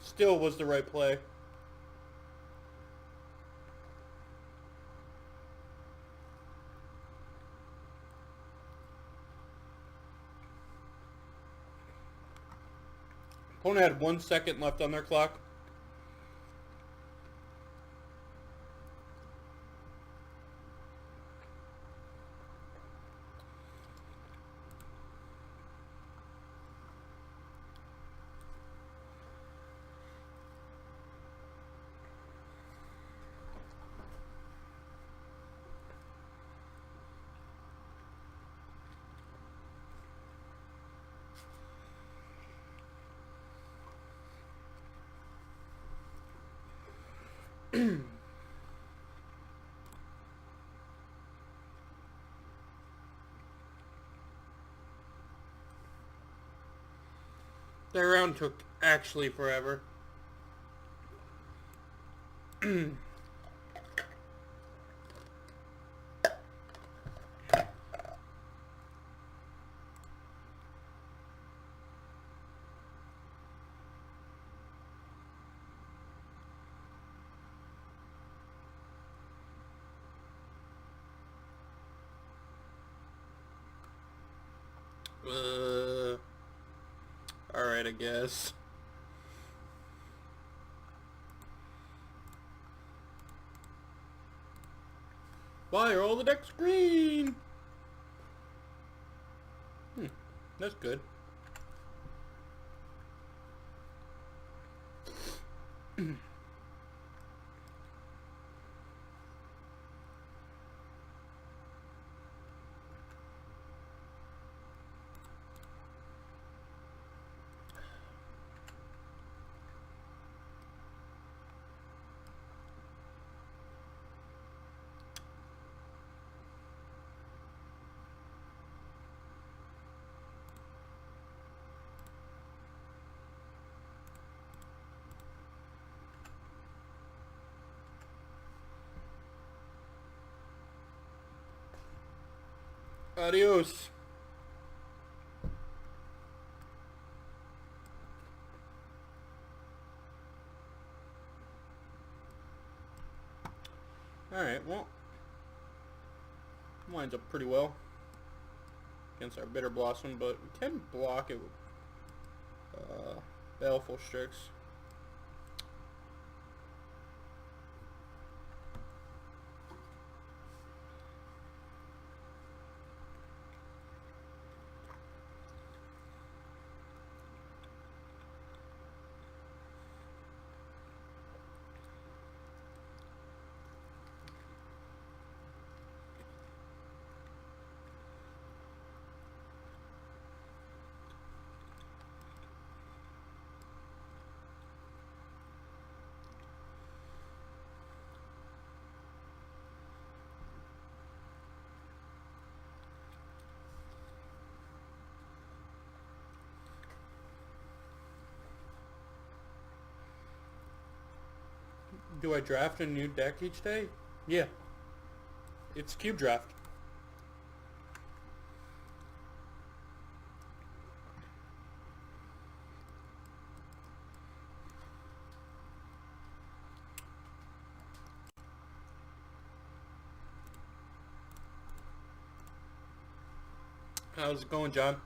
still was the right play. Opponent had 1 second left on their clock. Their round took actually forever. Alright, I guess. Why are all the decks green? That's good. Adios. Alright, well, lines up pretty well against our Bitter Blossom, but we can block it with Baleful Strix. Do I draft a new deck each day? Yeah. It's Cube Draft. How's it going, John?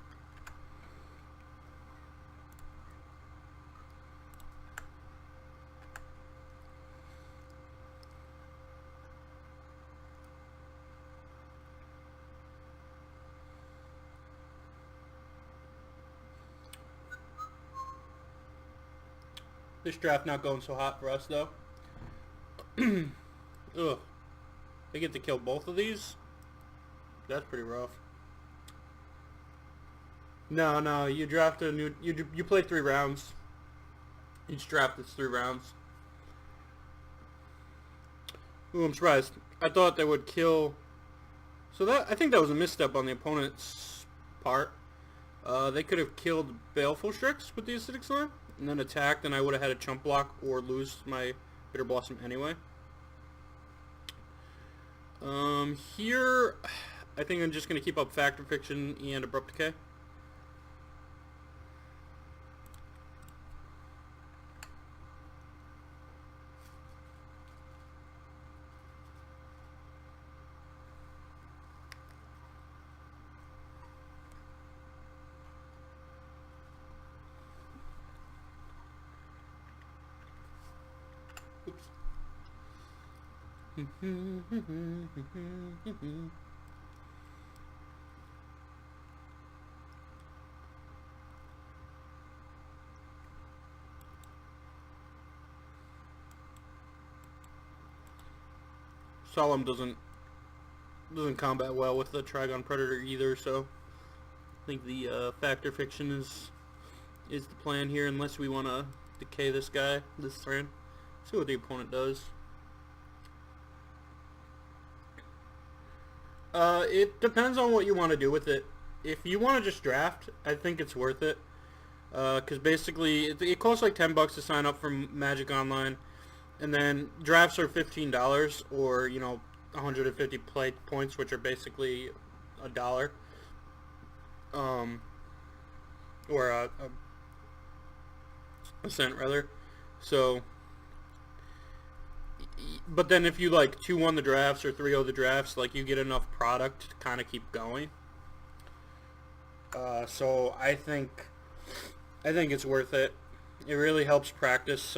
This draft not going so hot for us, though. Ugh. They get to kill both of these? That's pretty rough. No, you draft a new... You play 3 rounds. Each draft is 3 rounds. Ooh, I'm surprised. I thought they would kill... So I think that was a misstep on the opponent's part. They could have killed Baleful Strix with the Acidic Slime, and then attacked, and I would have had a chump block or lose my Bitter Blossom anyway. Here, I think I'm just going to keep up Fact or Fiction and Abrupt Decay. Solemn doesn't combat well with the Trigon Predator either, so I think the Fact or Fiction is the plan here, unless we want to decay this guy this turn. See what the opponent does. It depends on what you want to do with it. If you want to just draft, I think it's worth it. Because basically, it costs like $10 to sign up for Magic Online. And then drafts are $15, or 150 play points, which are basically $1, or a cent rather. So, but then if you like 2-1 the drafts or 3-0 the drafts, like you get enough product to kind of keep going. So I think it's worth it. It really helps practice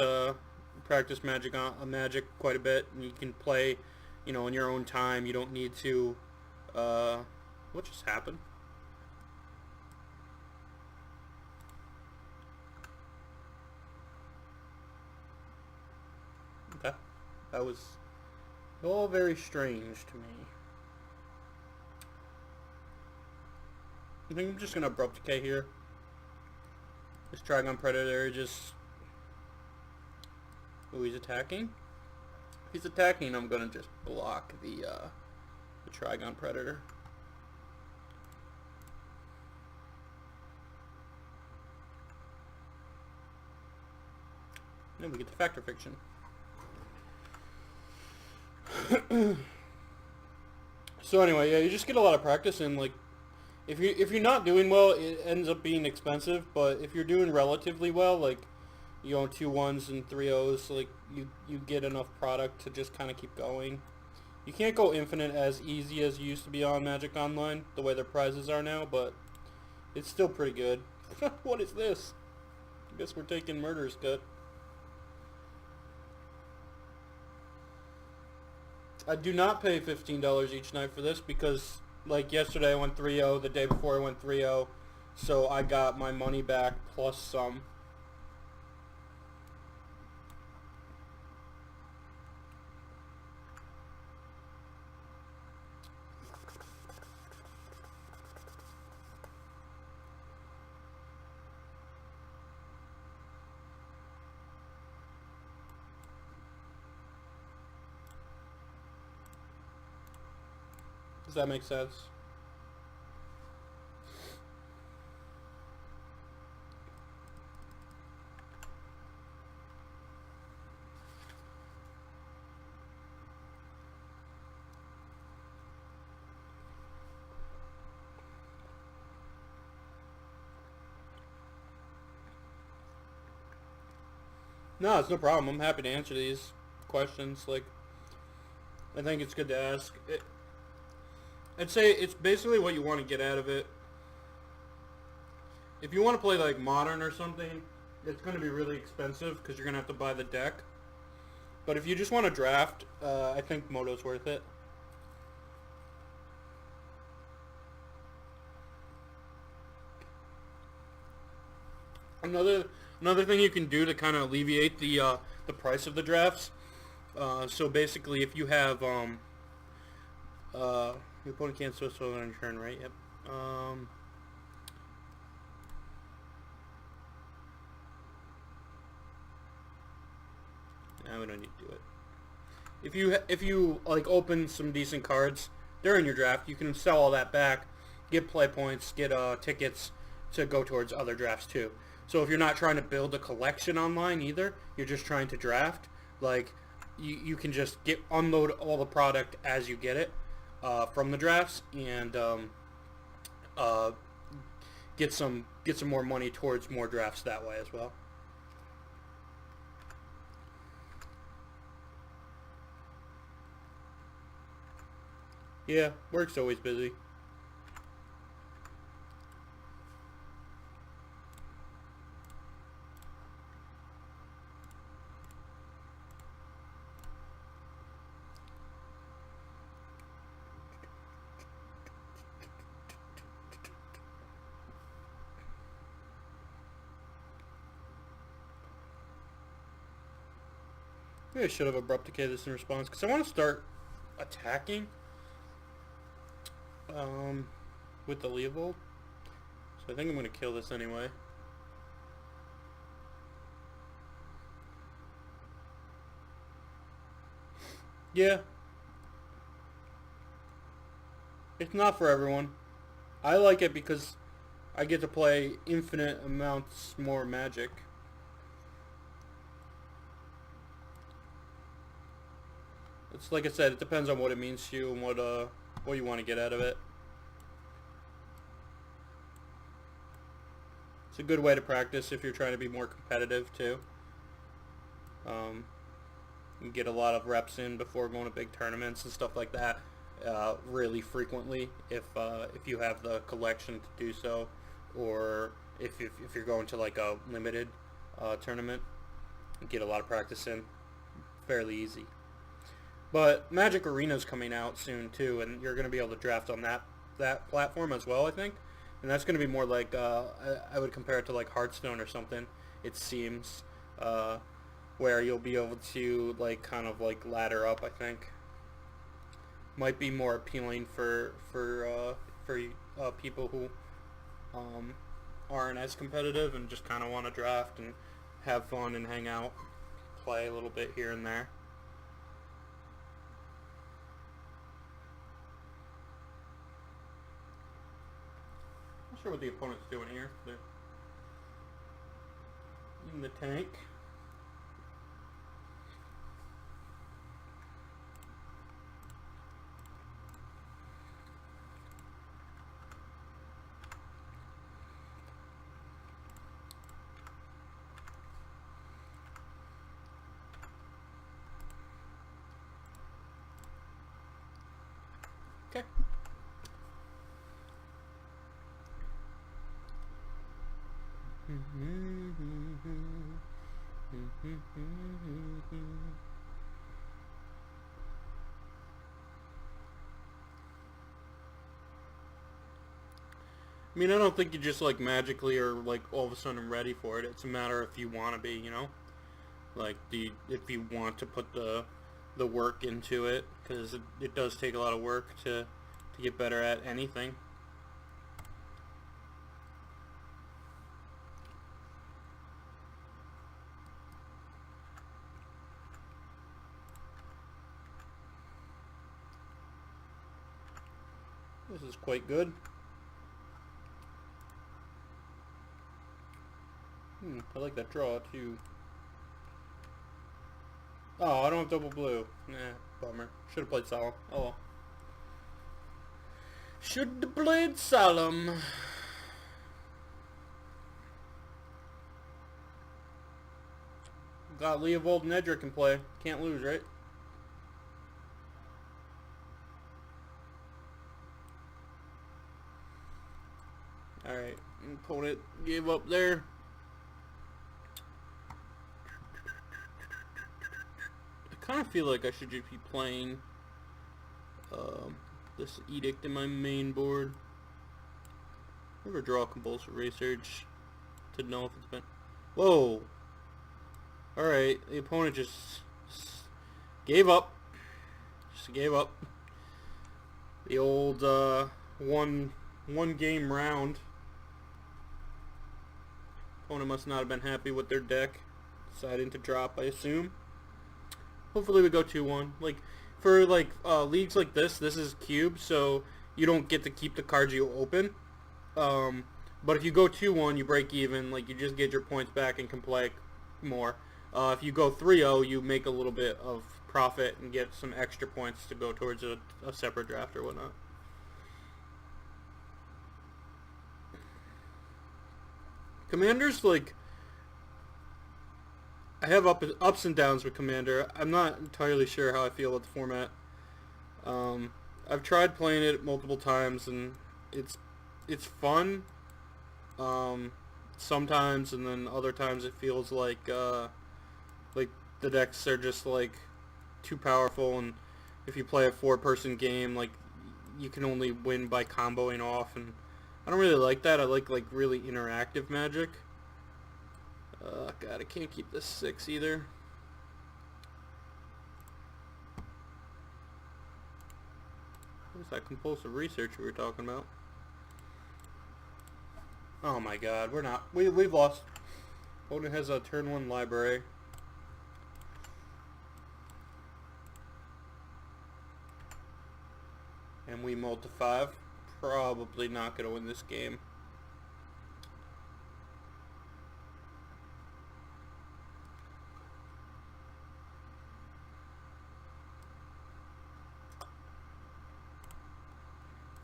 Magic Magic quite a bit, and you can play, in your own time. You don't need to. What just happened? Okay, that was all very strange to me. I think I'm just gonna Abrupt Decay here. This Trigon Predator just... Ooh, he's attacking? If he's attacking, I'm gonna just block the Trigon Predator. Then we get the Fact or Fiction. So anyway, yeah, you just get a lot of practice, and like, if you're not doing well, it ends up being expensive. But if you're doing relatively well, like, 2-1s and 3-0s, like you get enough product to just kind of keep going. You can't go infinite as easy as you used to be on Magic Online, the way their prizes are now, but it's still pretty good. What is this? I guess we're taking Murder's Cut. I do not pay $15 each night for this because, like, yesterday I went 3-0, the day before I went 3-0, so I got my money back plus some. Does that make sense? No, it's no problem. I'm happy to answer these questions. Like, I think it's good to ask. I'd say it's basically what you want to get out of it. If you want to play like Modern or something, it's going to be really expensive because you're going to have to buy the deck. But if you just want to draft, I think Moto's worth it. Another thing you can do to kind of alleviate the price of the drafts. So basically, if you have your opponent can't switch over on turn, right? Yep. Now we don't need to do it. If you like open some decent cards during your draft, you can sell all that back, get play points, get tickets to go towards other drafts too. So if you're not trying to build a collection online either, you're just trying to draft, like you can just unload all the product as you get it from the drafts, and get some more money towards more drafts that way as well. Yeah, work's always busy. Maybe I should have Abrupt Decay this in response, because I want to start attacking with the Leovold. So I think I'm going to kill this anyway. Yeah. It's not for everyone. I like it because I get to play infinite amounts more Magic. it's like I said, it depends on what it means to you and what you want to get out of it. It's a good way to practice if you're trying to be more competitive too. You get a lot of reps in before going to big tournaments and stuff like that. Really frequently, if you have the collection to do so, or if you're going to like a limited tournament, you get a lot of practice in. Fairly easy. But Magic Arena's coming out soon too, and you're going to be able to draft on that platform as well, I think. And that's going to be more like I would compare it to like Hearthstone or something. It seems where you'll be able to like kind of like ladder up. I think might be more appealing for people who aren't as competitive and just kind of want to draft and have fun and hang out, play a little bit here and there. Not sure what the opponent's doing here. They're in the tank. Okay. I mean, I don't think you just like magically or like all of a sudden ready for it. It's a matter if you want to be, you know, like if you want to put the work into it, because it does take a lot of work to get better at anything. This is quite good. I like that draw too. Oh, I don't have double blue. Nah, bummer. Should have played Solemn. Oh well. Should have played Solemn. Got Leovold and Edric in play. Can't lose, right? Alright, opponent gave up there. I kind of feel like I should just be playing this Edict in my main board. Never draw Compulsive Research to know if it's been... Whoa! Alright, the opponent just gave up. Just gave up. The old one game round. Opponent must not have been happy with their deck. Deciding to drop, I assume. Hopefully we go 2-1. Like, for like leagues like this is cube, so you don't get to keep the cards you open. But if you go 2-1, you break even. Like, you just get your points back and can play more. If you go 3-0, you make a little bit of profit and get some extra points to go towards a separate draft or whatnot. Commander's like... I have ups and downs with Commander. I'm not entirely sure how I feel about the format. I've tried playing it multiple times, and it's fun. Sometimes, and then other times it feels like the decks are just like too powerful, and if you play a 4-person game, like you can only win by comboing off, and I don't really like that. I like really interactive Magic. God, I can't keep this 6 either. What's that Compulsive Research we were talking about? Oh my God, we've lost. Opponent has a turn 1 library. And we mulled to 5. Probably not going to win this game.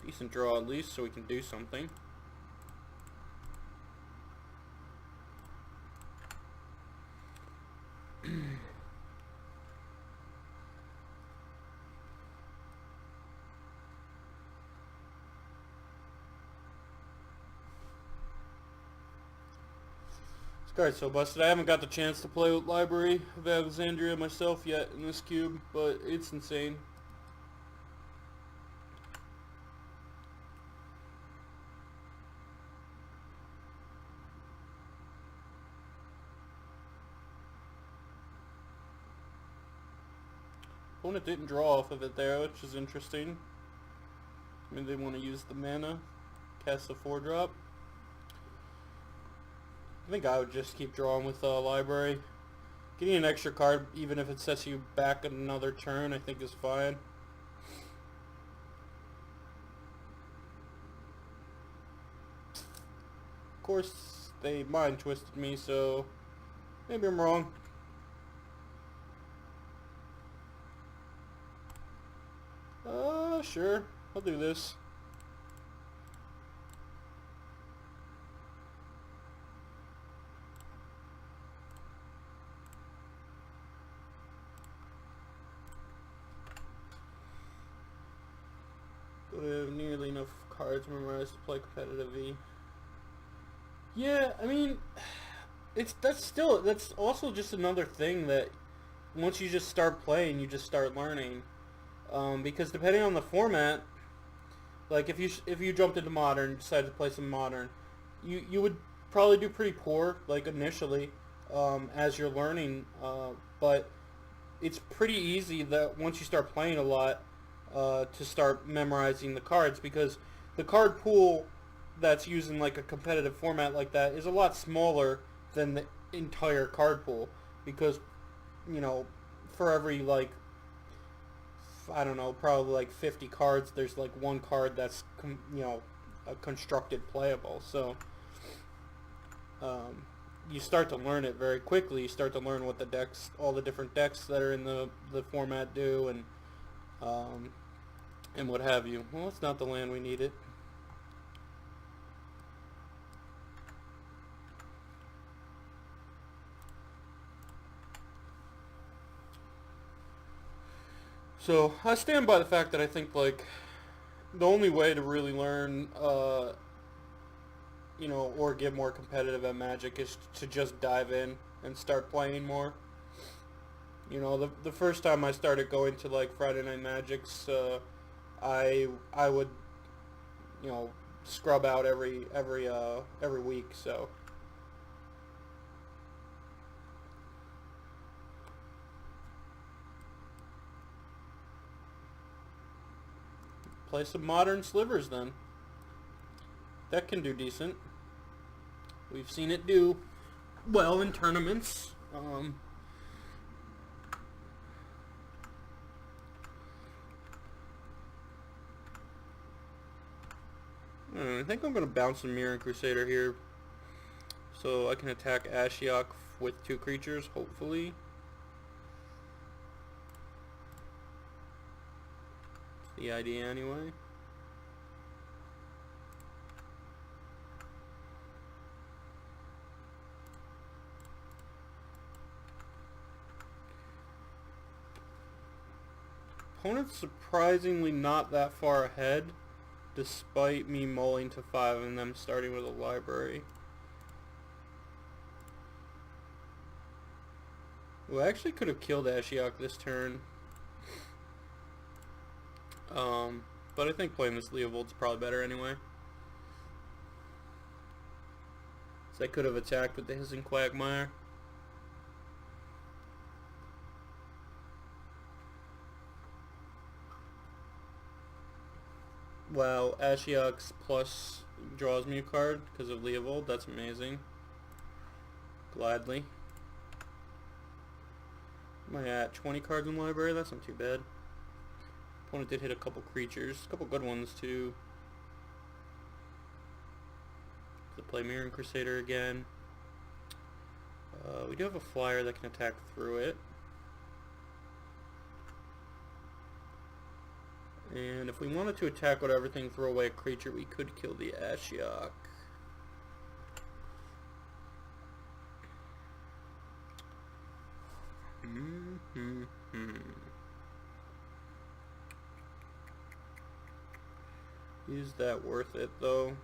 Decent draw at least, so we can do something. Card's so busted. I haven't got the chance to play with Library of Alexandria myself yet in this cube, but it's insane. Opponent didn't draw off of it there, which is interesting. Maybe they want to use the mana, cast a 4-drop. I think I would just keep drawing with Library. Getting an extra card, even if it sets you back another turn, I think is fine. Of course, they mind twisted me, so maybe I'm wrong. Sure, I'll do this. Don't have nearly enough cards memorized to play competitive V. Yeah, I mean, that's also just another thing that once you just start playing, you just start learning. Because depending on the format, like if you jumped into Modern, decided to play some Modern, you would probably do pretty poor, like initially, as you're learning. But it's pretty easy that once you start playing a lot, to start memorizing the cards, because the card pool that's used in like a competitive format like that is a lot smaller than the entire card pool, because, you know, for every like, I don't know, probably like 50 cards, there's like one card that's you know, constructed playable. So you start to learn it very quickly. You start to learn what the decks, all the different decks that are in the format do, and what have you. Well, it's not the land we needed. So I stand by the fact that I think like the only way to really learn, you know, or get more competitive at Magic is to just dive in and start playing more. You know, the first time I started going to like Friday Night Magics, I would, you know, scrub out every week. So play some Modern Slivers then. That can do decent. We've seen it do well in tournaments. I think I'm going to bounce a Mirran Crusader here, so I can attack Ashiok with 2 creatures, hopefully. That's the idea anyway. Opponent's surprisingly not that far ahead, despite me mulling to 5 and them starting with a Library. Well, I actually could have killed Ashiok this turn. But I think playing this Leovold's probably better anyway. So I could have attacked with the Hissing Quagmire. Wow, Ashiok's plus draws me a card because of Leovold. That's amazing. Gladly. Am I at 20 cards in Library? That's not too bad. Opponent did hit a couple creatures. A couple good ones, too. To play Mirran Crusader again. We do have a flyer that can attack through it. And if we wanted to attack with everything, throw away a creature, we could kill the Ashiok. Is that worth it, though?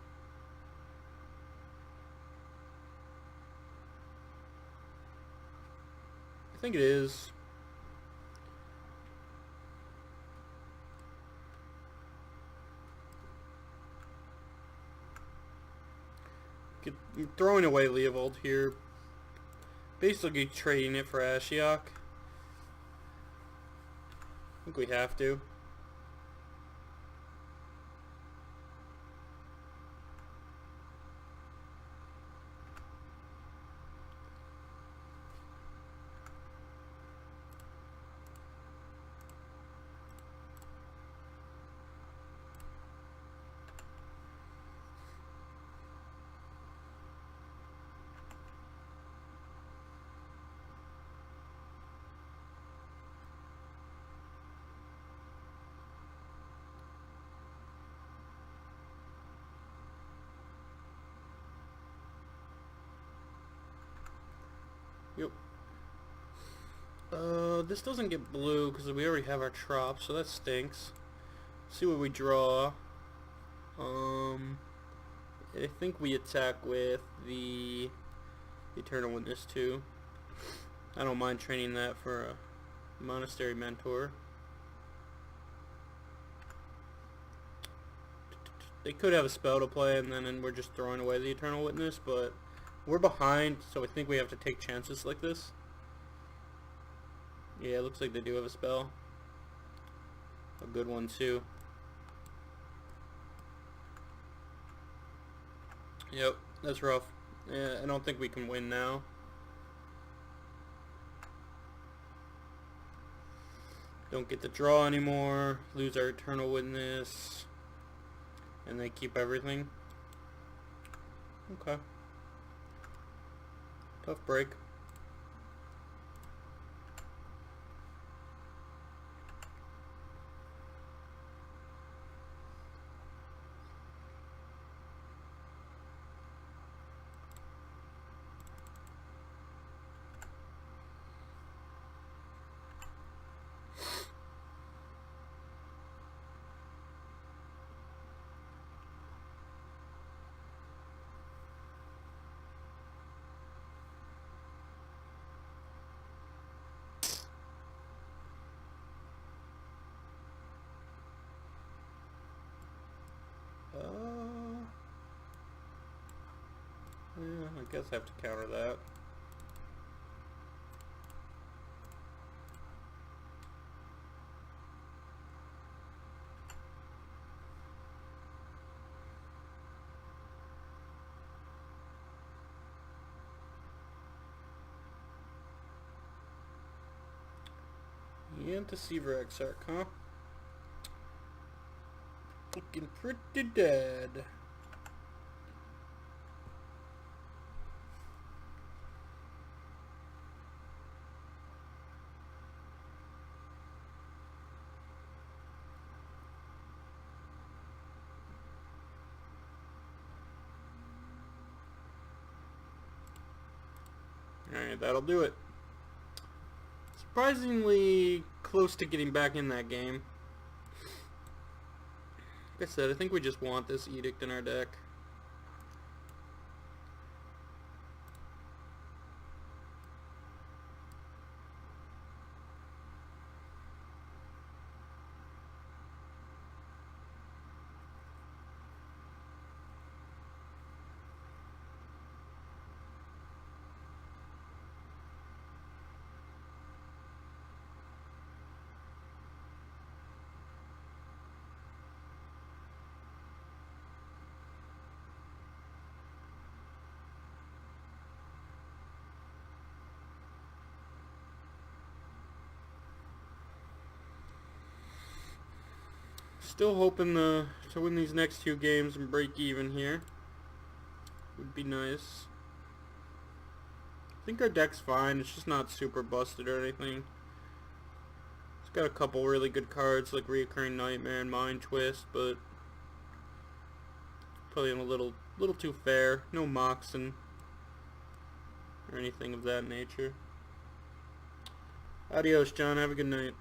I think it is. Throwing away Leovold here. Basically trading it for Ashiok. I think we have to. Yep. This doesn't get blue because we already have our Trop, so that stinks. See what we draw. I think we attack with the Eternal Witness too. I don't mind training that for a Monastery Mentor. They could have a spell to play and then we're just throwing away the Eternal Witness, but we're behind, so I think we have to take chances like this. Yeah, it looks like they do have a spell. A good one too. Yep, that's rough. Yeah, I don't think we can win now. Don't get the draw anymore. Lose our Eternal Witness. And they keep everything. Okay. Tough break. Yeah, I guess I have to counter that. And Deceiver Exarch, huh? Looking pretty dead. Alright, that'll do it. Surprisingly close to getting back in that game. Like I said, I think we just want this Edict in our deck. Still hoping to win these next 2 games and break even here. Would be nice. I think our deck's fine. It's just not super busted or anything. It's Got a couple really good cards like Reoccurring Nightmare and Mind Twist, but probably a little too fair. No Moxen or anything of that nature. Adios, John. Have a good night.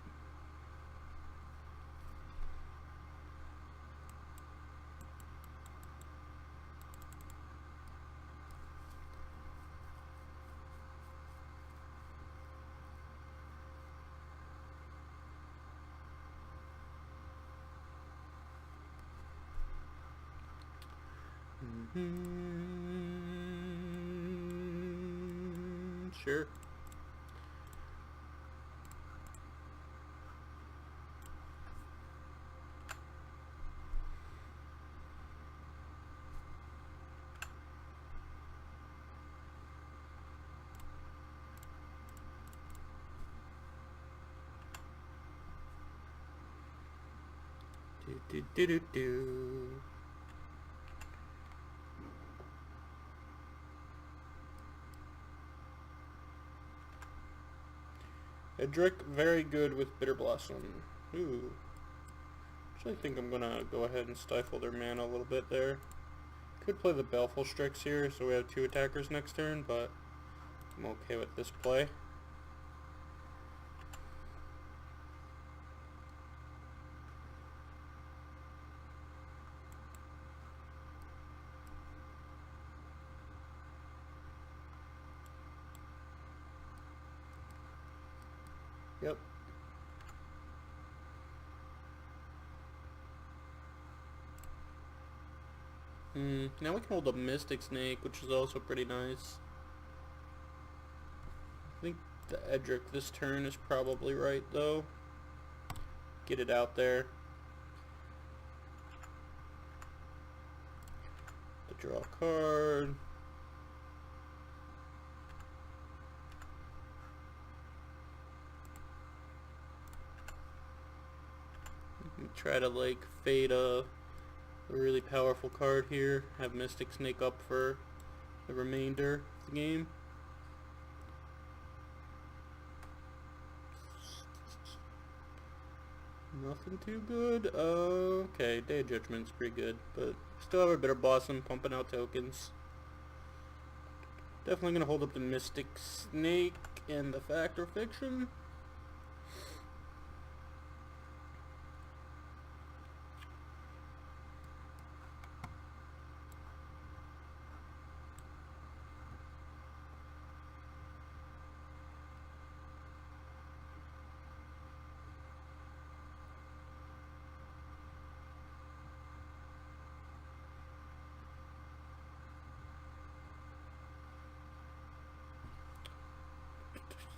Sure. Do. Edric, very good with Bitter Blossom. Ooh. Actually, I think I'm gonna go ahead and stifle their mana a little bit there. Could play the Baleful Strix here, so we have 2 attackers next turn, but I'm okay with this play. Yep. Now we can hold a Mystic Snake, which is also pretty nice. I think the Edric this turn is probably right, though. Get it out there. To draw a card. Try to like fade a really powerful card here. Have Mystic Snake up for the remainder of the game. Nothing too good. Okay, Day of Judgment's pretty good, but still have a Bitter Blossom pumping out tokens. Definitely gonna hold up the Mystic Snake and the Fact or Fiction.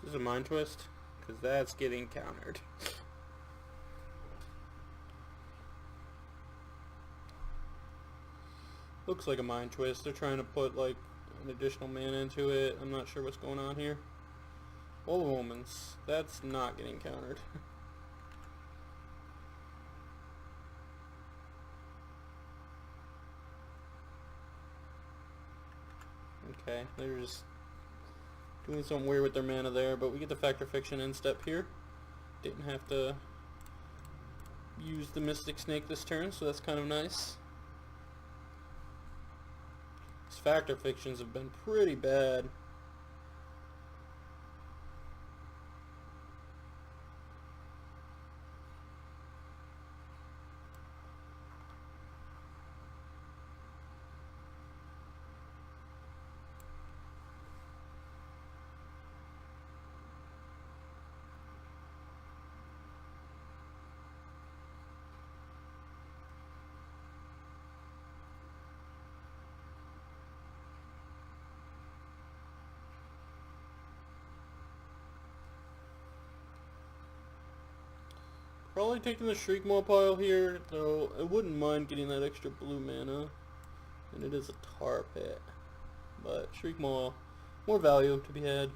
This is a Mind Twist, because that's getting countered. Looks like a Mind Twist. They're trying to put like an additional mana into it. I'm not sure what's going on here. All the Omens. That's not getting countered. Okay, they're just doing something weird with their mana there, but we get the Fact or Fiction end step here. Didn't have to use the Mystic Snake this turn, so that's kind of nice. These Fact or Fictions have been pretty bad. Probably taking the Shriekmaw pile here, though I wouldn't mind getting that extra blue mana. And it is a tar pit. But Shriekmaw, more value to be had.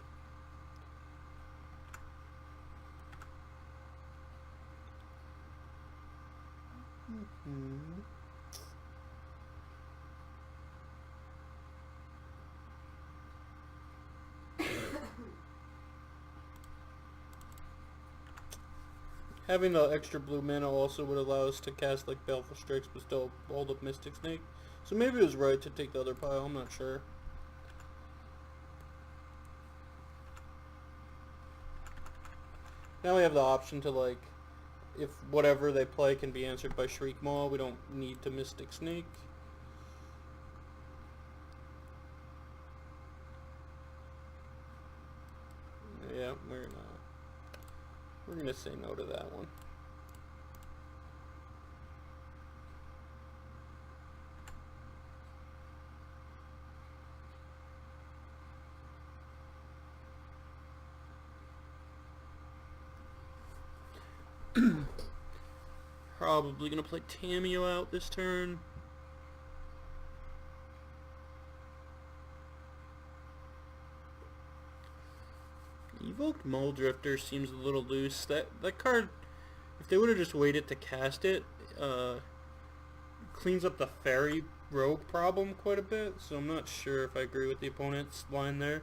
Having the extra blue mana also would allow us to cast like Baleful Strix but still hold up Mystic Snake. So maybe it was right to take the other pile, I'm not sure. Now we have the option to like, if whatever they play can be answered by Shriek Maw, we don't need to Mystic Snake. Yeah, we're gonna say no to that one. Probably gonna play Tamiyo out this turn. Evoked Muldrifter seems a little loose. That card, if they would have just waited to cast it, cleans up the fairy rogue problem quite a bit. So I'm not sure if I agree with the opponent's line there.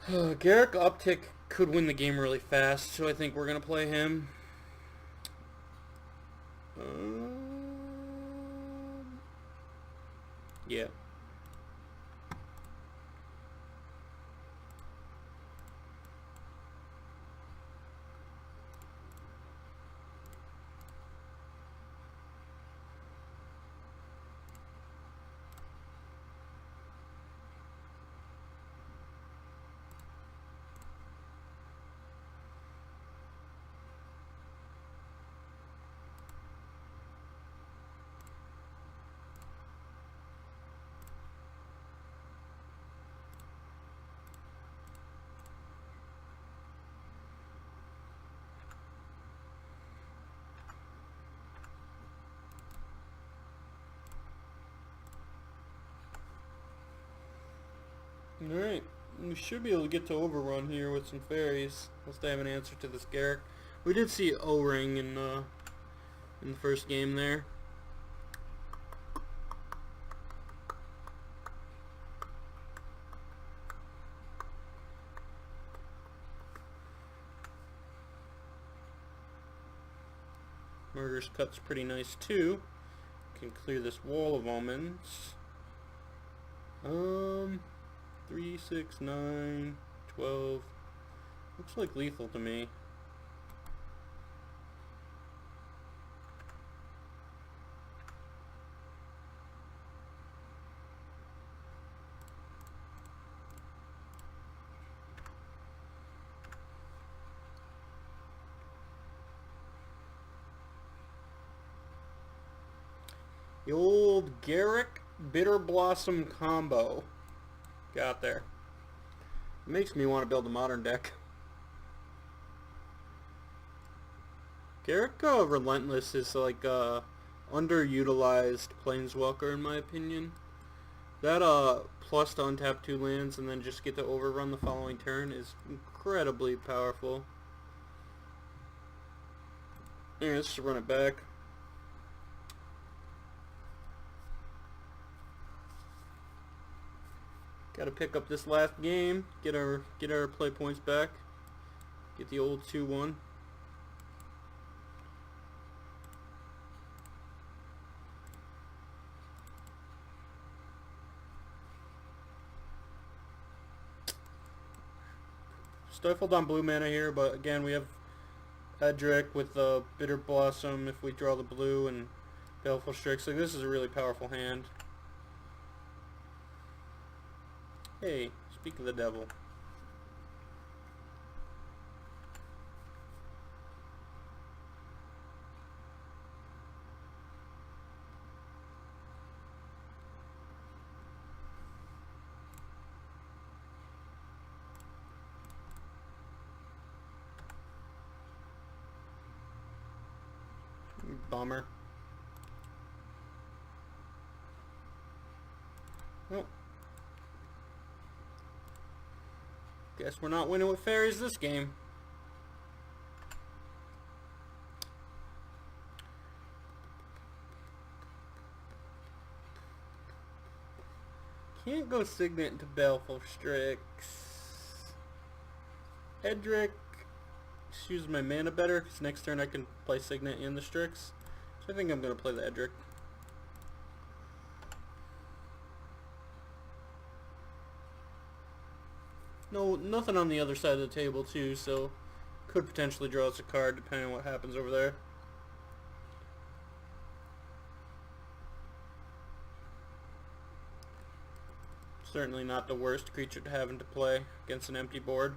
Garruk Uptick could win the game really fast, so I think we're gonna play him. Yeah. Alright, we should be able to get to Overrun here with some fairies, unless they have an answer to this Garruk. We did see O-Ring in the first game there. Murderous Cut's pretty nice too. Can clear this wall of omens. 3, 6, 9, 12. Looks like lethal to me. The old Garruk Bitter Blossom combo. Got there. It makes me want to build a modern deck. Garruk Relentless is like underutilized Planeswalker in my opinion. That plus to untap 2 lands and then just get to overrun the following turn is incredibly powerful. Alright, let's just run it back. Gotta pick up this last game, get our play points back, get the old 2-1. Stifled on blue mana here, but again we have Edric with the Bitter Blossom if we draw the blue and Baleful Strix. So this is a really powerful hand. Hey, speak of the devil. Bummer. Well, guess we're not winning with fairies this game. Can't go Signet into Baleful Strix. Edric use my mana better, because next turn I can play Signet and the Strix. So I think I'm going to play the Edric. No, nothing on the other side of the table too, so could potentially draw us a card depending on what happens over there. Certainly not the worst creature to have into play against an empty board.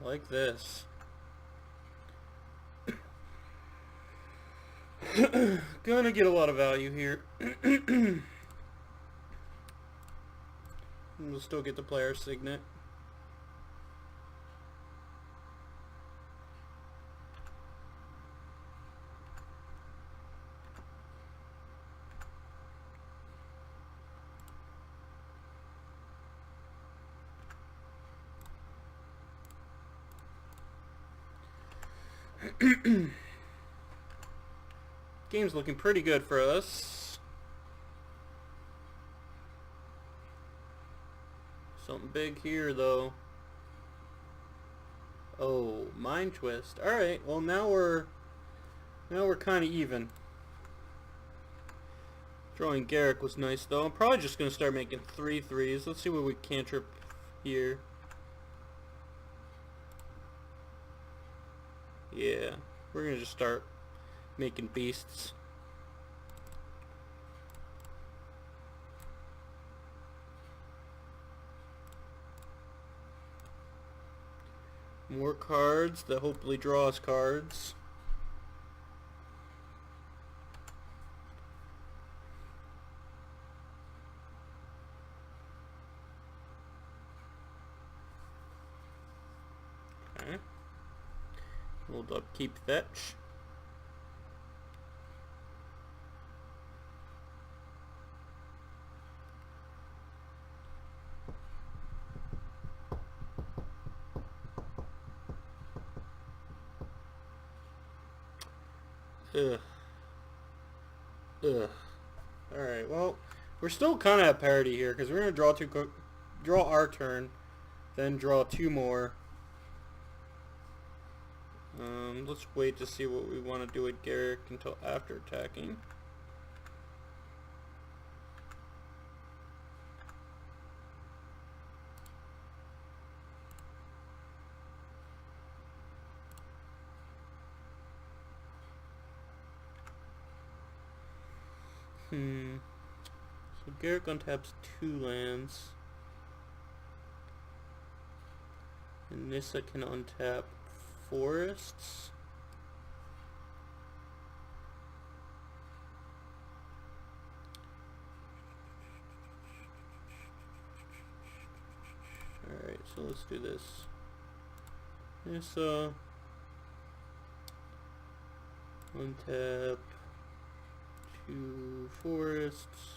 Like this. Gonna get a lot of value here. We'll still get the player Signet. Game's looking pretty good for us. Something big here though. Oh, Mind Twist. Alright, well now we're kinda even. Drawing Garruk was nice though. I'm probably just gonna start making 3/3s. Let's see what we cantrip here. Yeah, we're gonna just start making beasts. More cards that hopefully draw us cards. Okay. Hold up, keep fetch. Ugh. Ugh. Alright, well, we're still kind of at parity here, because we're going to draw our turn, then draw 2 more. Let's wait to see what we want to do with Garruk until after attacking. So Garruk untaps 2 lands. And Nissa can untap forests. Alright, so let's do this. Nissa. Untap 2 forests.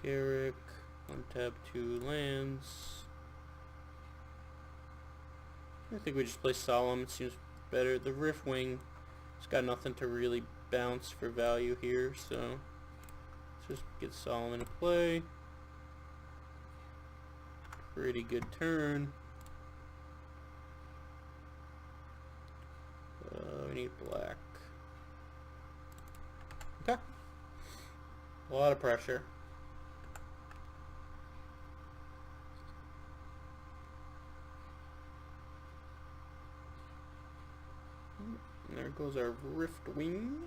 Garruk, untap 2 lands. I think we just play Solemn, it seems better. The Riftwing has got nothing to really bounce for value here, so let's just get Solemn into play. Pretty good turn. We need black. Okay. A lot of pressure. And there goes our Riftwing.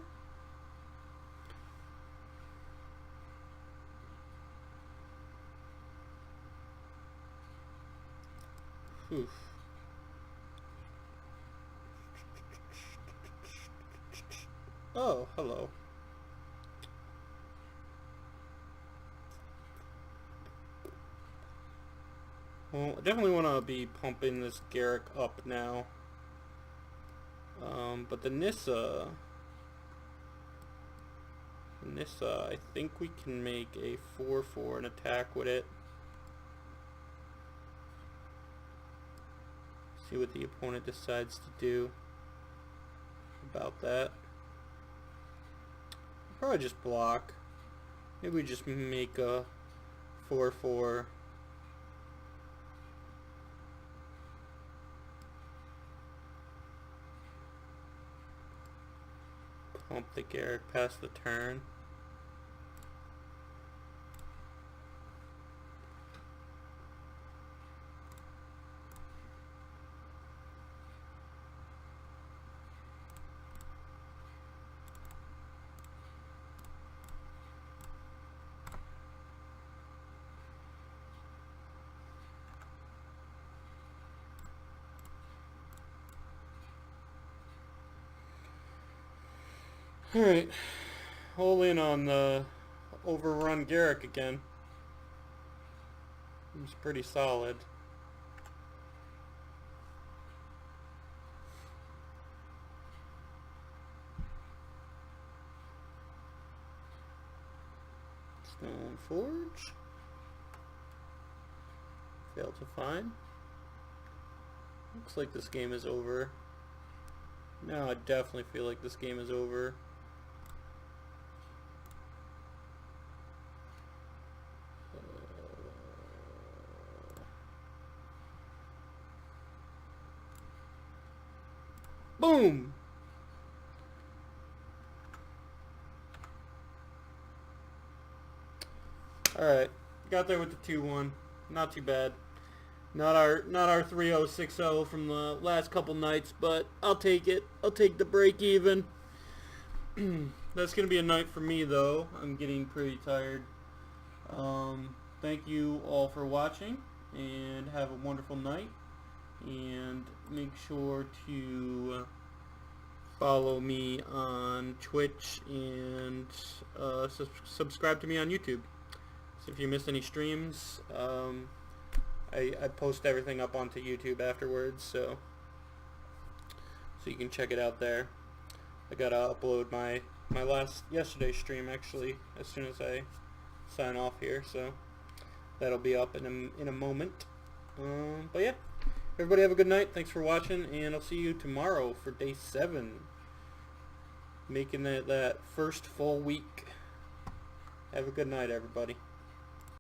Oof. Oh, hello. Well, I definitely want to be pumping this Garruk up now. But the Nissa Nissa, I think we can make a 4/4 and attack with it. See what the opponent decides to do about that. Probably just block. Maybe we just make a 4/4. Pump the Garruk past the turn. Alright, all in on the overrun Garruk again. He's pretty solid. Stone Forge. Failed to find. Looks like this game is over. Now I definitely feel like this game is over. Boom! Alright, got there with the 2-1. Not too bad. Not our 3-0, 6-0 from the last couple nights, but I'll take it. I'll take the break even. That's going to be a night for me, though. I'm getting pretty tired. Thank you all for watching, and have a wonderful night. And make sure to follow me on Twitch and subscribe to me on YouTube. So if you missed any streams, I post everything up onto YouTube afterwards, so you can check it out there. I gotta upload my yesterday's stream actually as soon as I sign off here, so that'll be up in a moment. But yeah, everybody have a good night. Thanks for watching, and I'll see you tomorrow for day 7, making that first full week. Have a good night, everybody.